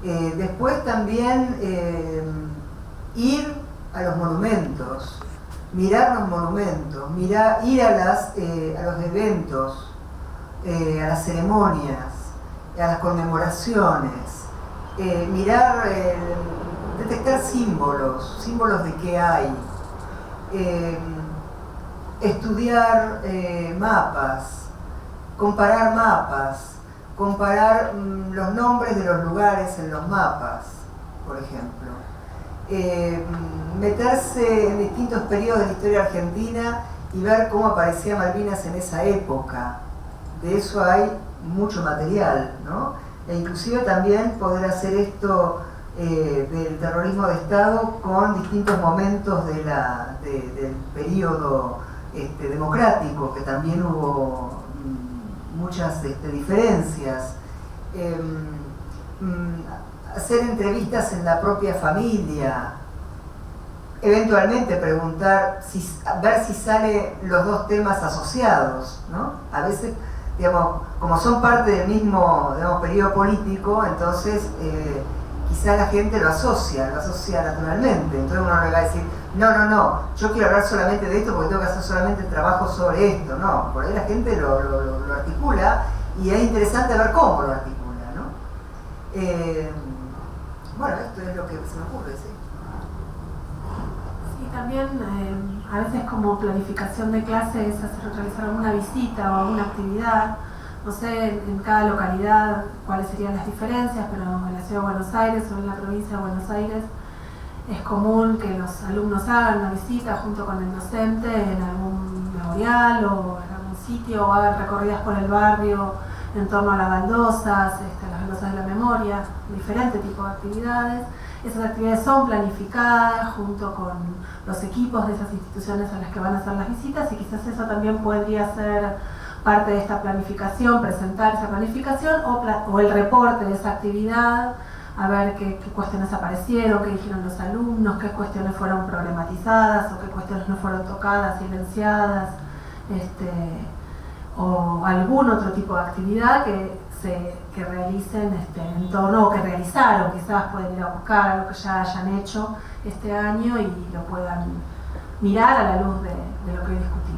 Después también ir a los monumentos, mirar los monumentos, ir a los eventos, a las ceremonias, a las conmemoraciones, detectar símbolos de qué hay, estudiar mapas, comparar los nombres de los lugares en los mapas, por ejemplo. Meterse en distintos periodos de la historia argentina y ver cómo aparecía Malvinas en esa época. De eso hay mucho material, ¿no? E inclusive también poder hacer esto del terrorismo de Estado con distintos momentos del periodo democrático, que también hubo muchas diferencias. Hacer entrevistas en la propia familia, eventualmente preguntar, ver si salen los dos temas asociados, ¿no? A veces, digamos, como son parte del mismo, digamos, periodo político, entonces quizá la gente lo asocia naturalmente. Entonces uno le va a decir, no, yo quiero hablar solamente de esto porque tengo que hacer solamente el trabajo sobre esto. No, por ahí la gente lo articula y es interesante ver cómo lo articula, ¿no? Bueno, esto es lo que se me ocurre, sí. Sí, también a veces como planificación de clases realizar alguna visita o alguna actividad. No sé en cada localidad cuáles serían las diferencias, pero en la ciudad de Buenos Aires o en la provincia de Buenos Aires es común que los alumnos hagan una visita junto con el docente en algún memorial o en algún sitio, o hagan recorridas por el barrio en torno a las baldosas de la memoria, diferentes tipos de actividades. Esas actividades son planificadas junto con los equipos de esas instituciones a las que van a hacer las visitas, y quizás eso también podría ser parte de esta planificación, presentar esa planificación o el reporte de esa actividad, a ver qué cuestiones aparecieron, qué dijeron los alumnos, qué cuestiones fueron problematizadas o qué cuestiones no fueron tocadas, silenciadas, o algún otro tipo de actividad que realicen en torno, o que realizaron. Quizás pueden ir a buscar algo que ya hayan hecho este año y lo puedan mirar a la luz de lo que hoy discutimos.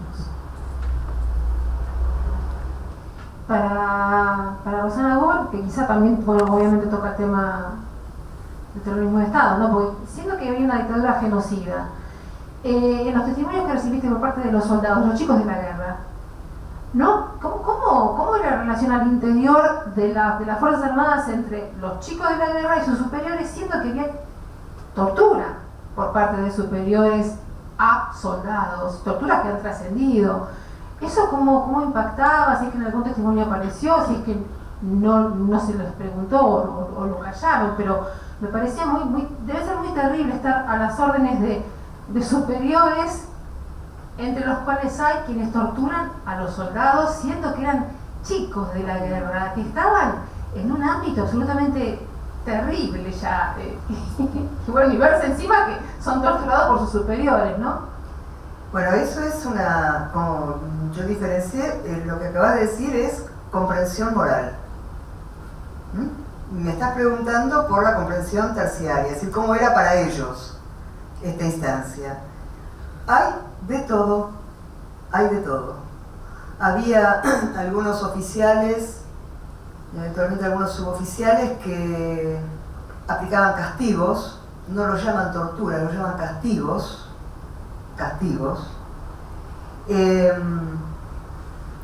Para Rosana Gómez, que quizá también, bueno, obviamente toca el tema del terrorismo de Estado, ¿no? Porque siendo que había una dictadura genocida, en los testimonios que recibiste por parte de los soldados, los chicos de la guerra, ¿no? ¿Cómo era la relación al interior de las Fuerzas Armadas entre los chicos de la guerra y sus superiores, siendo que había tortura por parte de superiores a soldados, torturas que han trascendido? ¿Eso cómo impactaba? Si es que en algún testimonio apareció, si es que no se les preguntó o lo callaron, pero me parecía debe ser muy terrible estar a las órdenes de superiores, entre los cuales hay quienes torturan a los soldados, siendo que eran chicos de la guerra, que estaban en un ámbito absolutamente terrible ya, y bueno, y verse encima que son torturados por sus superiores, ¿no? Bueno, eso es como yo diferencié, lo que acabas de decir es comprensión moral. Me estás preguntando por la comprensión terciaria, es decir, cómo era para ellos esta instancia. Hay de todo. Había algunos oficiales, eventualmente algunos suboficiales, que aplicaban castigos, no lo llaman tortura, lo llaman castigos,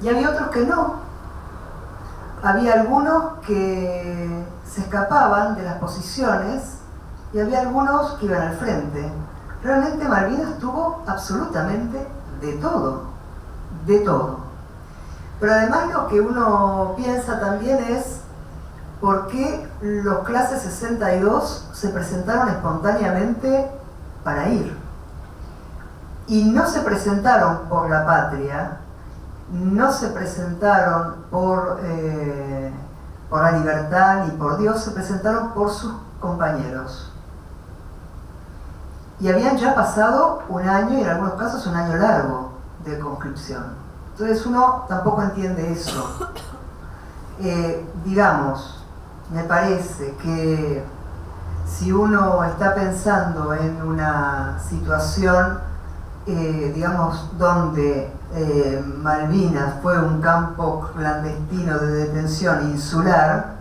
y había otros que no. Había algunos que se escapaban de las posiciones y había algunos que iban al frente. Realmente Malvinas tuvo absolutamente de todo. Pero además lo que uno piensa también es por qué los clases 62 se presentaron espontáneamente para ir. Y no se presentaron por la patria, no se presentaron por la libertad ni por Dios, se presentaron por sus compañeros. Y habían ya pasado un año, y en algunos casos un año largo, de conscripción. Entonces uno tampoco entiende eso. Digamos, me parece que si uno está pensando en una situación digamos, donde Malvinas fue un campo clandestino de detención insular,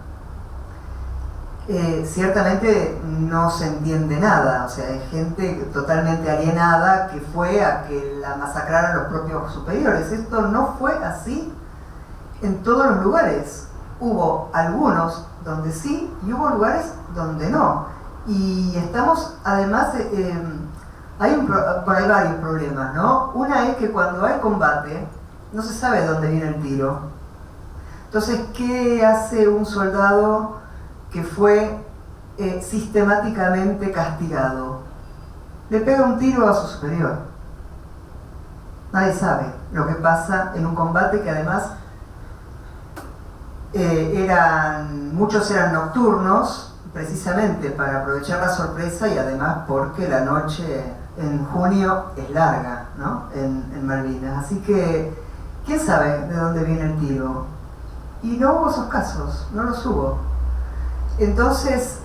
ciertamente no se entiende nada. O sea, hay gente totalmente alienada que fue a que la masacraran los propios superiores. Esto no fue así en todos los lugares. Hubo algunos donde sí y hubo lugares donde no. Y estamos, además, hay varios problemas, ¿no? Una es que cuando hay combate, no se sabe de dónde viene el tiro. Entonces, ¿qué hace un soldado que fue sistemáticamente castigado? Le pega un tiro a su superior. Nadie sabe lo que pasa en un combate que además muchos eran nocturnos, precisamente para aprovechar la sorpresa y además porque la noche en junio es larga, ¿no? En Malvinas. Así que, ¿quién sabe de dónde viene el tiro? Y no hubo esos casos, no los hubo. Entonces,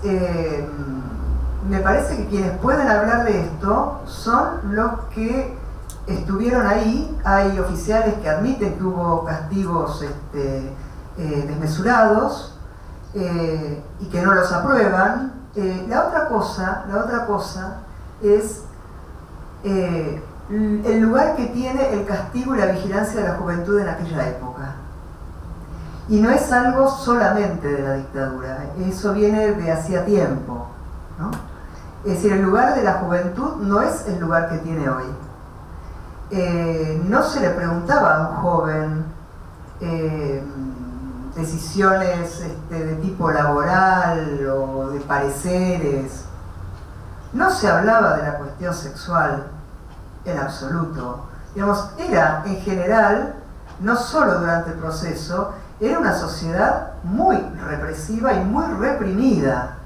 me parece que quienes pueden hablar de esto son los que estuvieron ahí. Hay oficiales que admiten que hubo castigos desmesurados y que no los aprueban. La otra cosa es el lugar que tiene el castigo y la vigilancia de la juventud en aquella época. Y no es algo solamente de la dictadura, eso viene de hacía tiempo, ¿no? Es decir, el lugar de la juventud no es el lugar que tiene hoy. No se le preguntaba a un joven decisiones de tipo laboral o de pareceres. No se hablaba de la cuestión sexual en absoluto. Digamos, era en general, no solo durante el proceso, era una sociedad muy represiva y muy reprimida.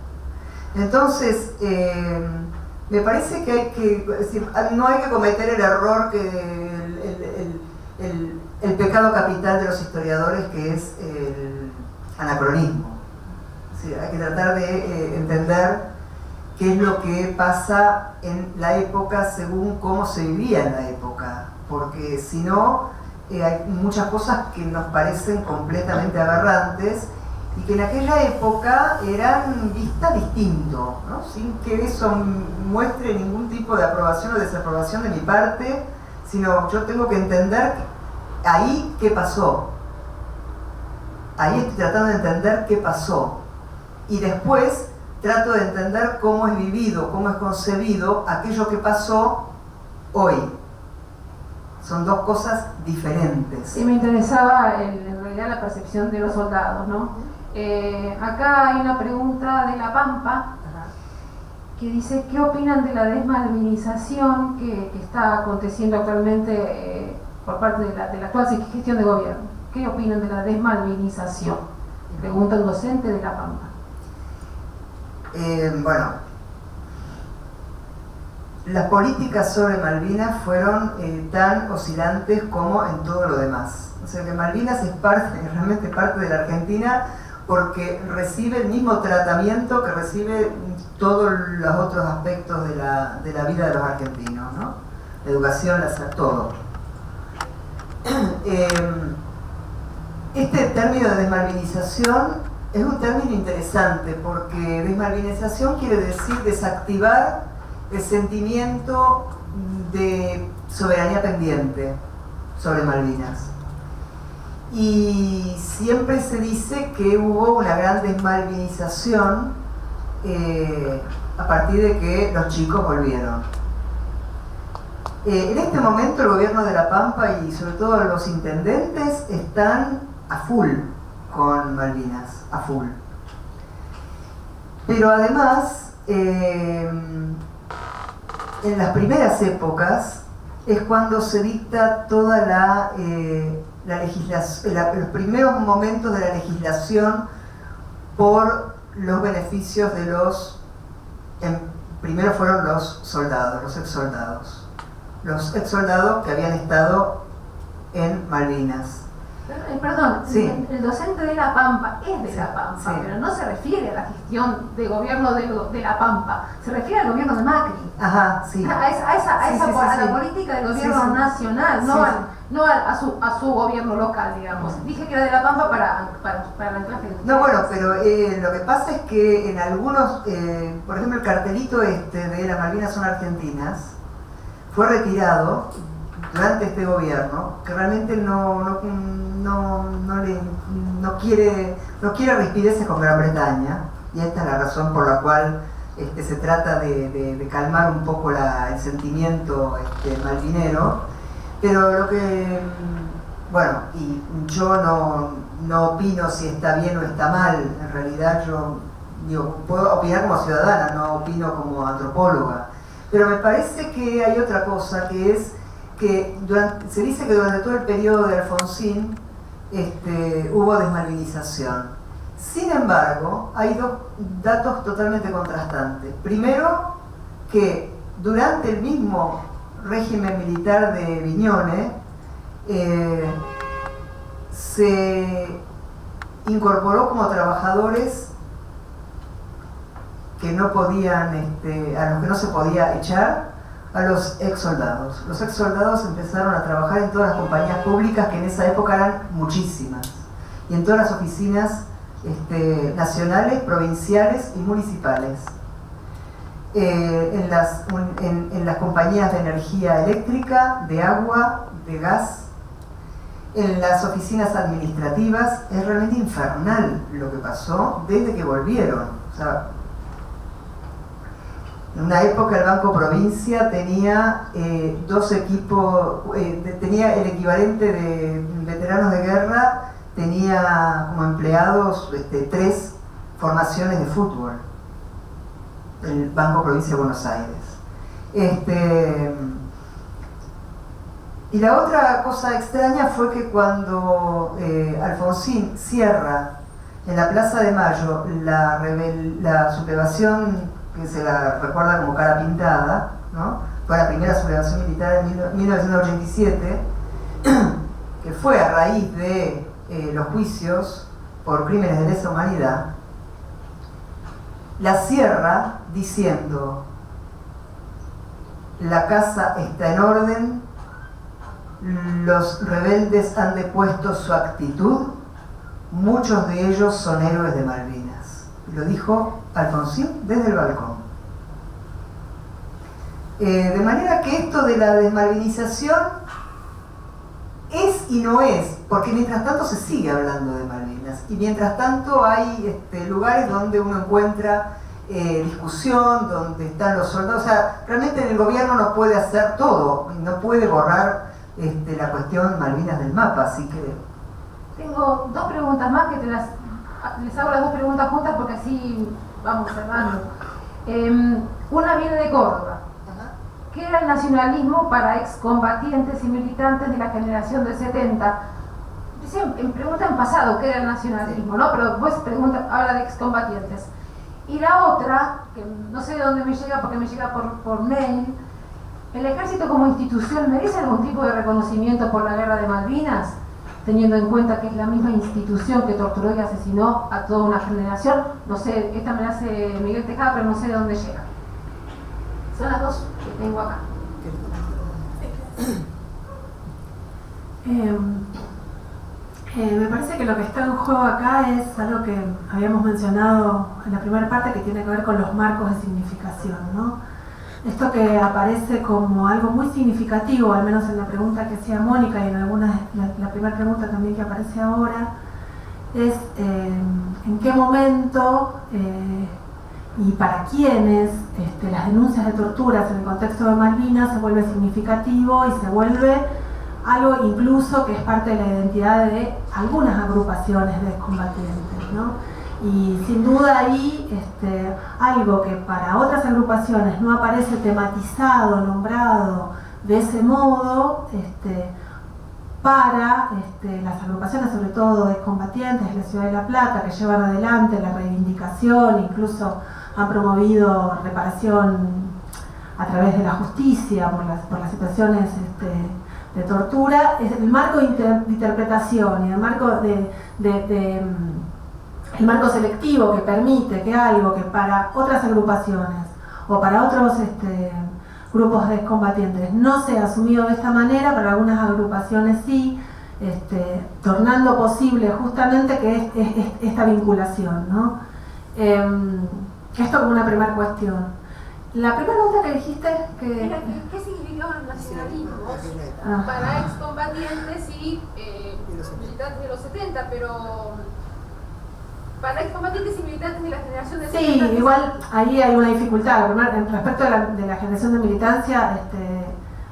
Entonces, me parece que hay que, es decir, no hay que cometer el error que el pecado capital de los historiadores, que es el anacronismo. Es decir, hay que tratar de entender qué es lo que pasa en la época según cómo se vivía en la época, porque si no, hay muchas cosas que nos parecen completamente aberrantes y que en aquella época eran vistas distinto, ¿no? Sin que eso muestre ningún tipo de aprobación o desaprobación de mi parte, sino yo tengo que entender ahí qué pasó. Ahí estoy tratando de entender qué pasó. Y después trato de entender cómo es vivido, cómo es concebido aquello que pasó hoy. Son dos cosas diferentes. Y me interesaba en realidad la percepción de los soldados, ¿no? Acá hay una pregunta de La Pampa que dice: ¿qué opinan de la desmalvinización que está aconteciendo actualmente por parte de la actual gestión de gobierno? ¿Qué opinan de la desmalvinización? Pregunta un docente de La Pampa. Bueno, las políticas sobre Malvinas fueron tan oscilantes como en todo lo demás. O sea que Malvinas es realmente parte de la Argentina, porque recibe el mismo tratamiento que recibe todos los otros aspectos de la vida de los argentinos, ¿no? La educación, todo. Este término de desmalvinización es un término interesante, porque desmalvinización quiere decir desactivar el sentimiento de soberanía pendiente sobre Malvinas. Y siempre se dice que hubo una gran desmalvinización a partir de que los chicos volvieron. En este momento el gobierno de La Pampa y sobre todo los intendentes están a full con Malvinas, a full. Pero además, en las primeras épocas es cuando se dicta toda la legislación, los primeros momentos de la legislación por los beneficios de los, primero fueron los soldados, los ex soldados que habían estado en Malvinas. Perdón, sí. El docente de La Pampa es de La Pampa, sí. Pero no se refiere a la gestión de gobierno de La Pampa, se refiere al gobierno de Macri. Ajá, sí. A la política del gobierno nacional, Sí, no a su gobierno local, digamos. Dije que era de La Pampa para el anclaje. No, bueno, pero lo que pasa es que en algunos, por ejemplo, el cartelito de las Malvinas son argentinas, fue retirado durante este gobierno, que realmente no quiere rispideces con Gran Bretaña, y esta es la razón por la cual se trata de calmar un poco el sentimiento malvinero. Pero lo que, bueno, y yo no opino si está bien o está mal, en realidad yo puedo opinar como ciudadana, no opino como antropóloga, pero me parece que hay otra cosa, que es que se dice que durante todo el periodo de Alfonsín hubo desmalvinización. Sin embargo, hay dos datos totalmente contrastantes. Primero, que durante el mismo régimen militar de Viñone se incorporó como trabajadores que no podían, a los que no se podía echar, a los ex soldados. Los ex soldados empezaron a trabajar en todas las compañías públicas, que en esa época eran muchísimas, y en todas las oficinas nacionales, provinciales y municipales. En las compañías de energía eléctrica, de agua, de gas, en las oficinas administrativas. Es realmente infernal lo que pasó desde que volvieron. O sea, en una época el Banco Provincia tenía dos equipos, tenía el equivalente de veteranos de guerra, tenía como empleados 3 formaciones de fútbol, el Banco Provincia de Buenos Aires. Y la otra cosa extraña fue que cuando Alfonsín cierra en la Plaza de Mayo la sublevación, que se la recuerda como cara pintada, ¿no? Fue la primera sublevación militar en 1987, que fue a raíz de los juicios por crímenes de lesa humanidad. La cierra diciendo: la casa está en orden, los rebeldes han depuesto su actitud, muchos de ellos son héroes de Malvinas. Lo dijo Alfonsín desde el balcón. De manera que esto de la desmalvinización es y no es, porque mientras tanto se sigue hablando de Malvinas, y mientras tanto hay lugares donde uno encuentra discusión, donde están los soldados. O sea, realmente el gobierno no puede hacer todo, no puede borrar la cuestión Malvinas del mapa, así que... Tengo 2 preguntas más que les hago las 2 preguntas juntas porque así vamos cerrando. Una viene de Córdoba. ¿Qué era el nacionalismo para excombatientes y militantes de la generación del 70? Pregunta en pasado qué era el nacionalismo, ¿no? Pero después habla de excombatientes. Y la otra, que no sé de dónde me llega porque me llega por mail, ¿el ejército como institución merece algún tipo de reconocimiento por la guerra de Malvinas? Teniendo en cuenta que es la misma institución que torturó y asesinó a toda una generación. No sé, esta me la hace Miguel Tejada, pero no sé de dónde llega. Son las 2 que tengo acá. Me parece que lo que está en juego acá es algo que habíamos mencionado en la primera parte, que tiene que ver con los marcos de significación, ¿no? Esto que aparece como algo muy significativo, al menos en la pregunta que hacía Mónica y en la primera pregunta también que aparece ahora, es en qué momento y para quiénes las denuncias de torturas en el contexto de Malvinas se vuelve significativo y se vuelve algo incluso que es parte de la identidad de algunas agrupaciones de excombatientes, ¿no? Y sin duda ahí algo que para otras agrupaciones no aparece tematizado, nombrado de ese modo, para las agrupaciones, sobre todo de excombatientes de la Ciudad de La Plata, que llevan adelante la reivindicación, incluso han promovido reparación a través de la justicia por las situaciones de tortura, es el marco de interpretación y el marco el marco selectivo que permite que algo que para otras agrupaciones o para otros grupos de excombatientes no sea asumido de esta manera, para algunas agrupaciones sí, tornando posible justamente que es esta vinculación, ¿no? Esto como una primera cuestión. La primera pregunta que dijiste ¿qué significaba el nacionalismo para excombatientes y militantes de los 70? Pero para excombatientes y militantes de la generación de 70. Sí, igual ahí hay una dificultad. Respecto de la generación de militancia,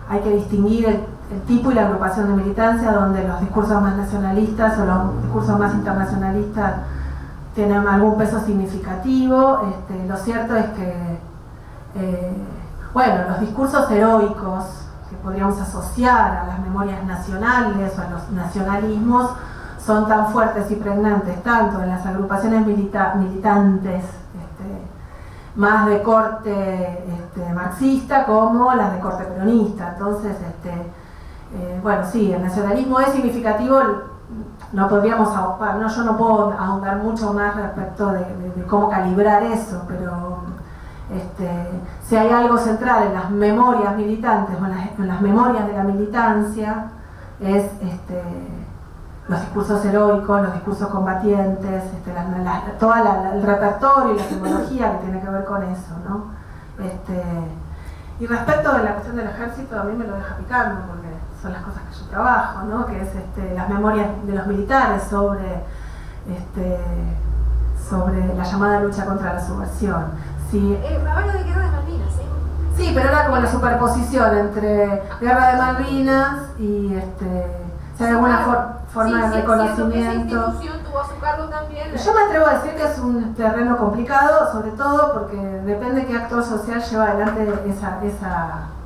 hay que distinguir el tipo y la agrupación de militancia, donde los discursos más nacionalistas o los discursos más internacionalistas tienen algún peso significativo. Lo cierto es que los discursos heroicos que podríamos asociar a las memorias nacionales o a los nacionalismos son tan fuertes y pregnantes tanto en las agrupaciones militantes más de corte marxista como las de corte peronista. Entonces, sí, el nacionalismo es significativo. No podríamos, yo no puedo ahondar mucho más respecto de cómo calibrar eso, pero Si hay algo central en las memorias militantes o en las memorias de la militancia, es los discursos heroicos, los discursos combatientes, todo el repertorio y la simbología que tiene que ver con eso, ¿no? Y respecto de la cuestión del ejército, a mí me lo deja picando, porque son las cosas que yo trabajo, ¿no? Que es las memorias de los militares sobre la llamada lucha contra la subversión. Sí, hablo de Guerra de Malvinas, ¿sí? Sí, pero era como la superposición entre Guerra de Malvinas y si hay alguna forma de reconocimiento. Esa institución tuvo a su cargo también. Yo me atrevo a decir que es un terreno complicado, sobre todo porque depende qué actor social lleva adelante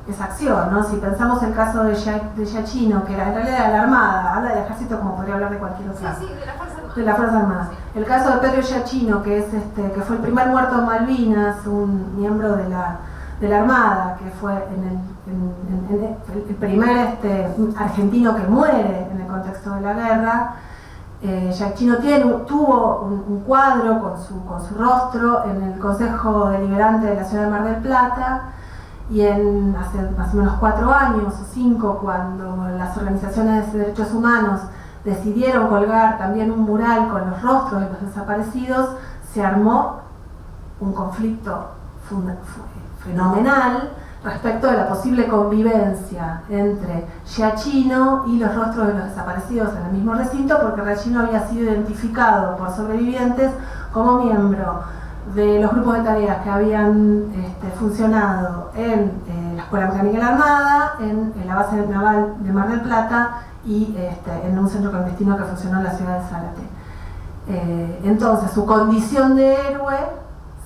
esa acción, ¿no? Si pensamos el caso de Giachino, que era en realidad de la Armada, habla del ejército como podría hablar de cualquier otra. Sí, de la Fuerza Armada. De la Fuerza Armada. El caso de Pedro Giachino, que es que fue el primer muerto en Malvinas, un miembro de la Armada, que fue el primer argentino que muere en el contexto de la guerra. Giachino tuvo un cuadro con su rostro en el Consejo Deliberante de la Ciudad de Mar del Plata, y hace más o menos 4 años o 5, cuando las organizaciones de derechos humanos decidieron colgar también un mural con los rostros de los desaparecidos, se armó un conflicto fenomenal respecto de la posible convivencia entre Giachino y los rostros de los desaparecidos en el mismo recinto, porque Giachino había sido identificado por sobrevivientes como miembro de los grupos de tareas que habían funcionado en la Escuela Mecánica de la Armada, en la base naval de Mar del Plata y en un centro clandestino que funcionó en la ciudad de Zárate. Entonces, su condición de héroe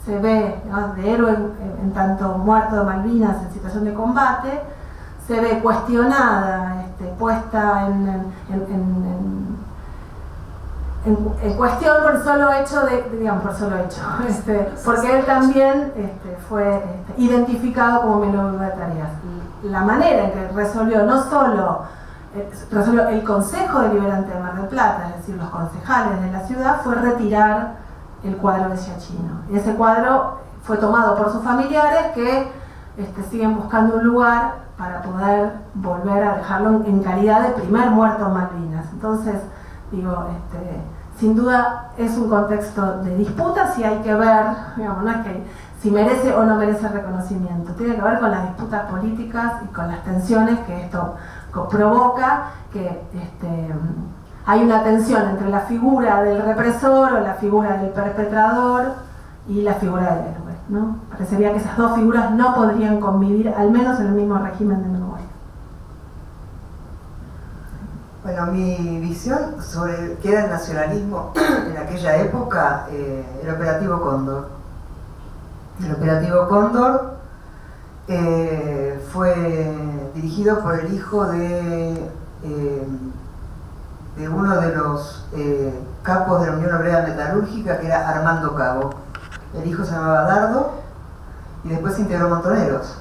se ve, ¿no?, de héroe en tanto muerto de Malvinas en situación de combate, se ve cuestionada, puesta en cuestión por el solo hecho porque él también fue identificado como miembro de tareas. Y la manera en que resolvió el Consejo Deliberante de Mar del Plata, es decir, los concejales de la ciudad, fue retirar el cuadro de Giachino. Y ese cuadro fue tomado por sus familiares, que siguen buscando un lugar para poder volver a dejarlo en calidad de primer muerto en Malvinas. Entonces, digo, sin duda es un contexto de disputa, si hay que ver, digamos, no es que si merece o no merece reconocimiento, tiene que ver con las disputas políticas y con las tensiones que esto provoca, que hay una tensión entre la figura del represor o la figura del perpetrador y la figura del héroe, ¿no? Parecería que esas dos figuras no podrían convivir, al menos en el mismo régimen de memoria. Bueno, mi visión sobre qué era el nacionalismo en aquella época, el Operativo Cóndor. El Operativo Cóndor fue dirigido por el hijo de uno de los capos de la Unión Obrera Metalúrgica, que era Armando Cabo. El hijo se llamaba Dardo y después se integró Montoneros.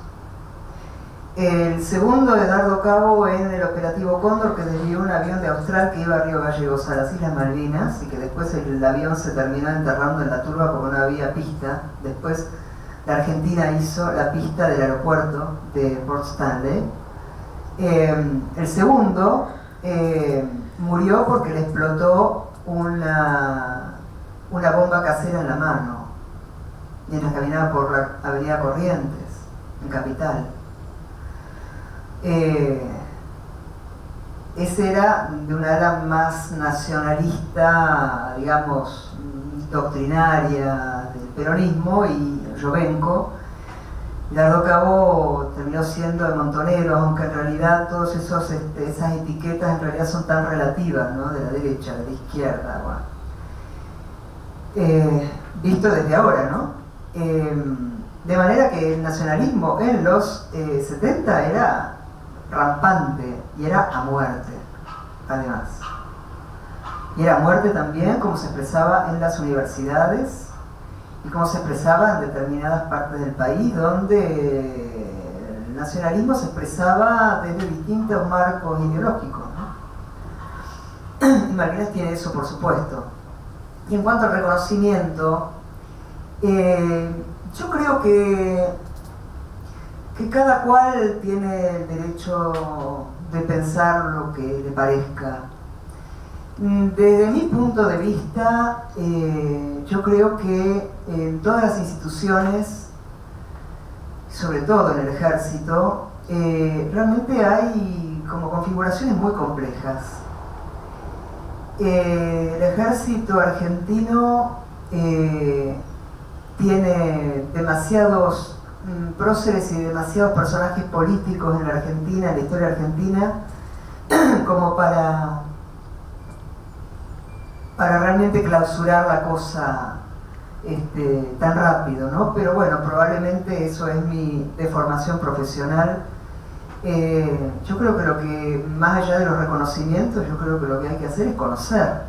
El segundo de Dardo Cabo en el Operativo Cóndor, que desvió un avión de Austral que iba a Río Gallegos, a las Islas Malvinas, y que después el avión se terminó enterrando en la turba porque no había pista. Después la Argentina hizo la pista del aeropuerto de Port Stanley. El segundo murió porque le explotó una bomba casera en la mano mientras caminaba por la avenida Corrientes, en Capital. Ese era de una ala más nacionalista, digamos, doctrinaria del peronismo, y Llobenco. Dardo Cabo terminó siendo de Montoneros, aunque en realidad todas esas etiquetas en realidad son tan relativas, ¿no? De la derecha, de la izquierda, bueno. Visto desde ahora, ¿no? De manera que el nacionalismo en los 70 era rampante y era a muerte, además. Y era a muerte también como se expresaba en las universidades y como se expresaba en determinadas partes del país, donde el nacionalismo se expresaba desde distintos marcos ideológicos, ¿no? Y Malvinas tiene eso, por supuesto. Y en cuanto al reconocimiento, Yo creo que cada cual tiene el derecho de pensar lo que le parezca. Desde mi punto de vista, yo creo que en todas las instituciones, sobre todo en el ejército, realmente hay como configuraciones muy complejas. El ejército argentino tiene demasiados próceres y demasiados personajes políticos en la Argentina, en la historia argentina, como para realmente clausurar la cosa tan rápido, ¿no? Pero bueno, probablemente eso es mi deformación profesional. Yo creo que lo que, más allá de los reconocimientos, yo creo que lo que hay que hacer es conocer.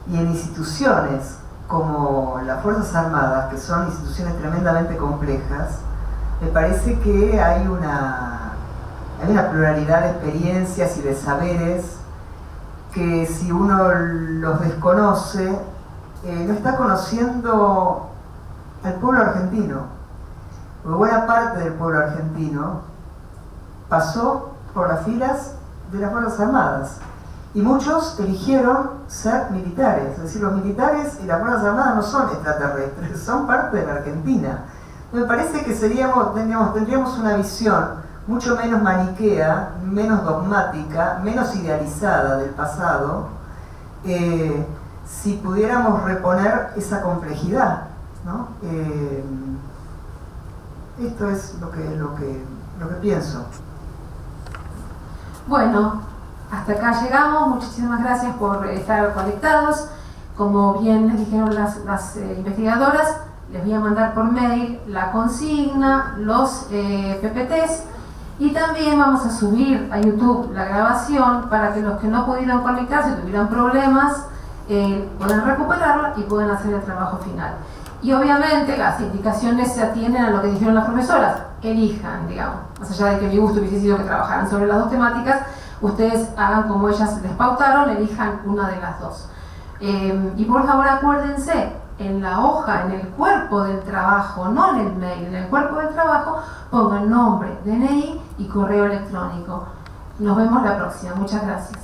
Y en instituciones como las Fuerzas Armadas, que son instituciones tremendamente complejas, me parece que hay una pluralidad de experiencias y de saberes que si uno los desconoce, no está conociendo al pueblo argentino. Porque buena parte del pueblo argentino pasó por las filas de las Fuerzas Armadas. Y muchos eligieron ser militares. Es decir, los militares y las Fuerzas Armadas no son extraterrestres, son parte de la Argentina. Me parece que tendríamos una visión mucho menos maniquea, menos dogmática, menos idealizada del pasado, si pudiéramos reponer esa complejidad, ¿no? Esto es lo que pienso. Bueno, hasta acá llegamos. Muchísimas gracias por estar conectados. Como bien les dijeron las investigadoras, les voy a mandar por mail la consigna, los PPTs, y también vamos a subir a YouTube la grabación para que los que no pudieron conectarse, tuvieran problemas, puedan recuperarla y puedan hacer el trabajo final. Y obviamente las indicaciones se atienden a lo que dijeron las profesoras. Elijan, digamos, más allá de que mi gusto hubiese sido que trabajaran sobre las dos temáticas, ustedes hagan como ellas les pautaron, elijan una de las dos. Y por favor acuérdense, en la hoja, en el cuerpo del trabajo, no en el mail, en el cuerpo del trabajo, pongan nombre, DNI y correo electrónico. Nos vemos la próxima. Muchas gracias.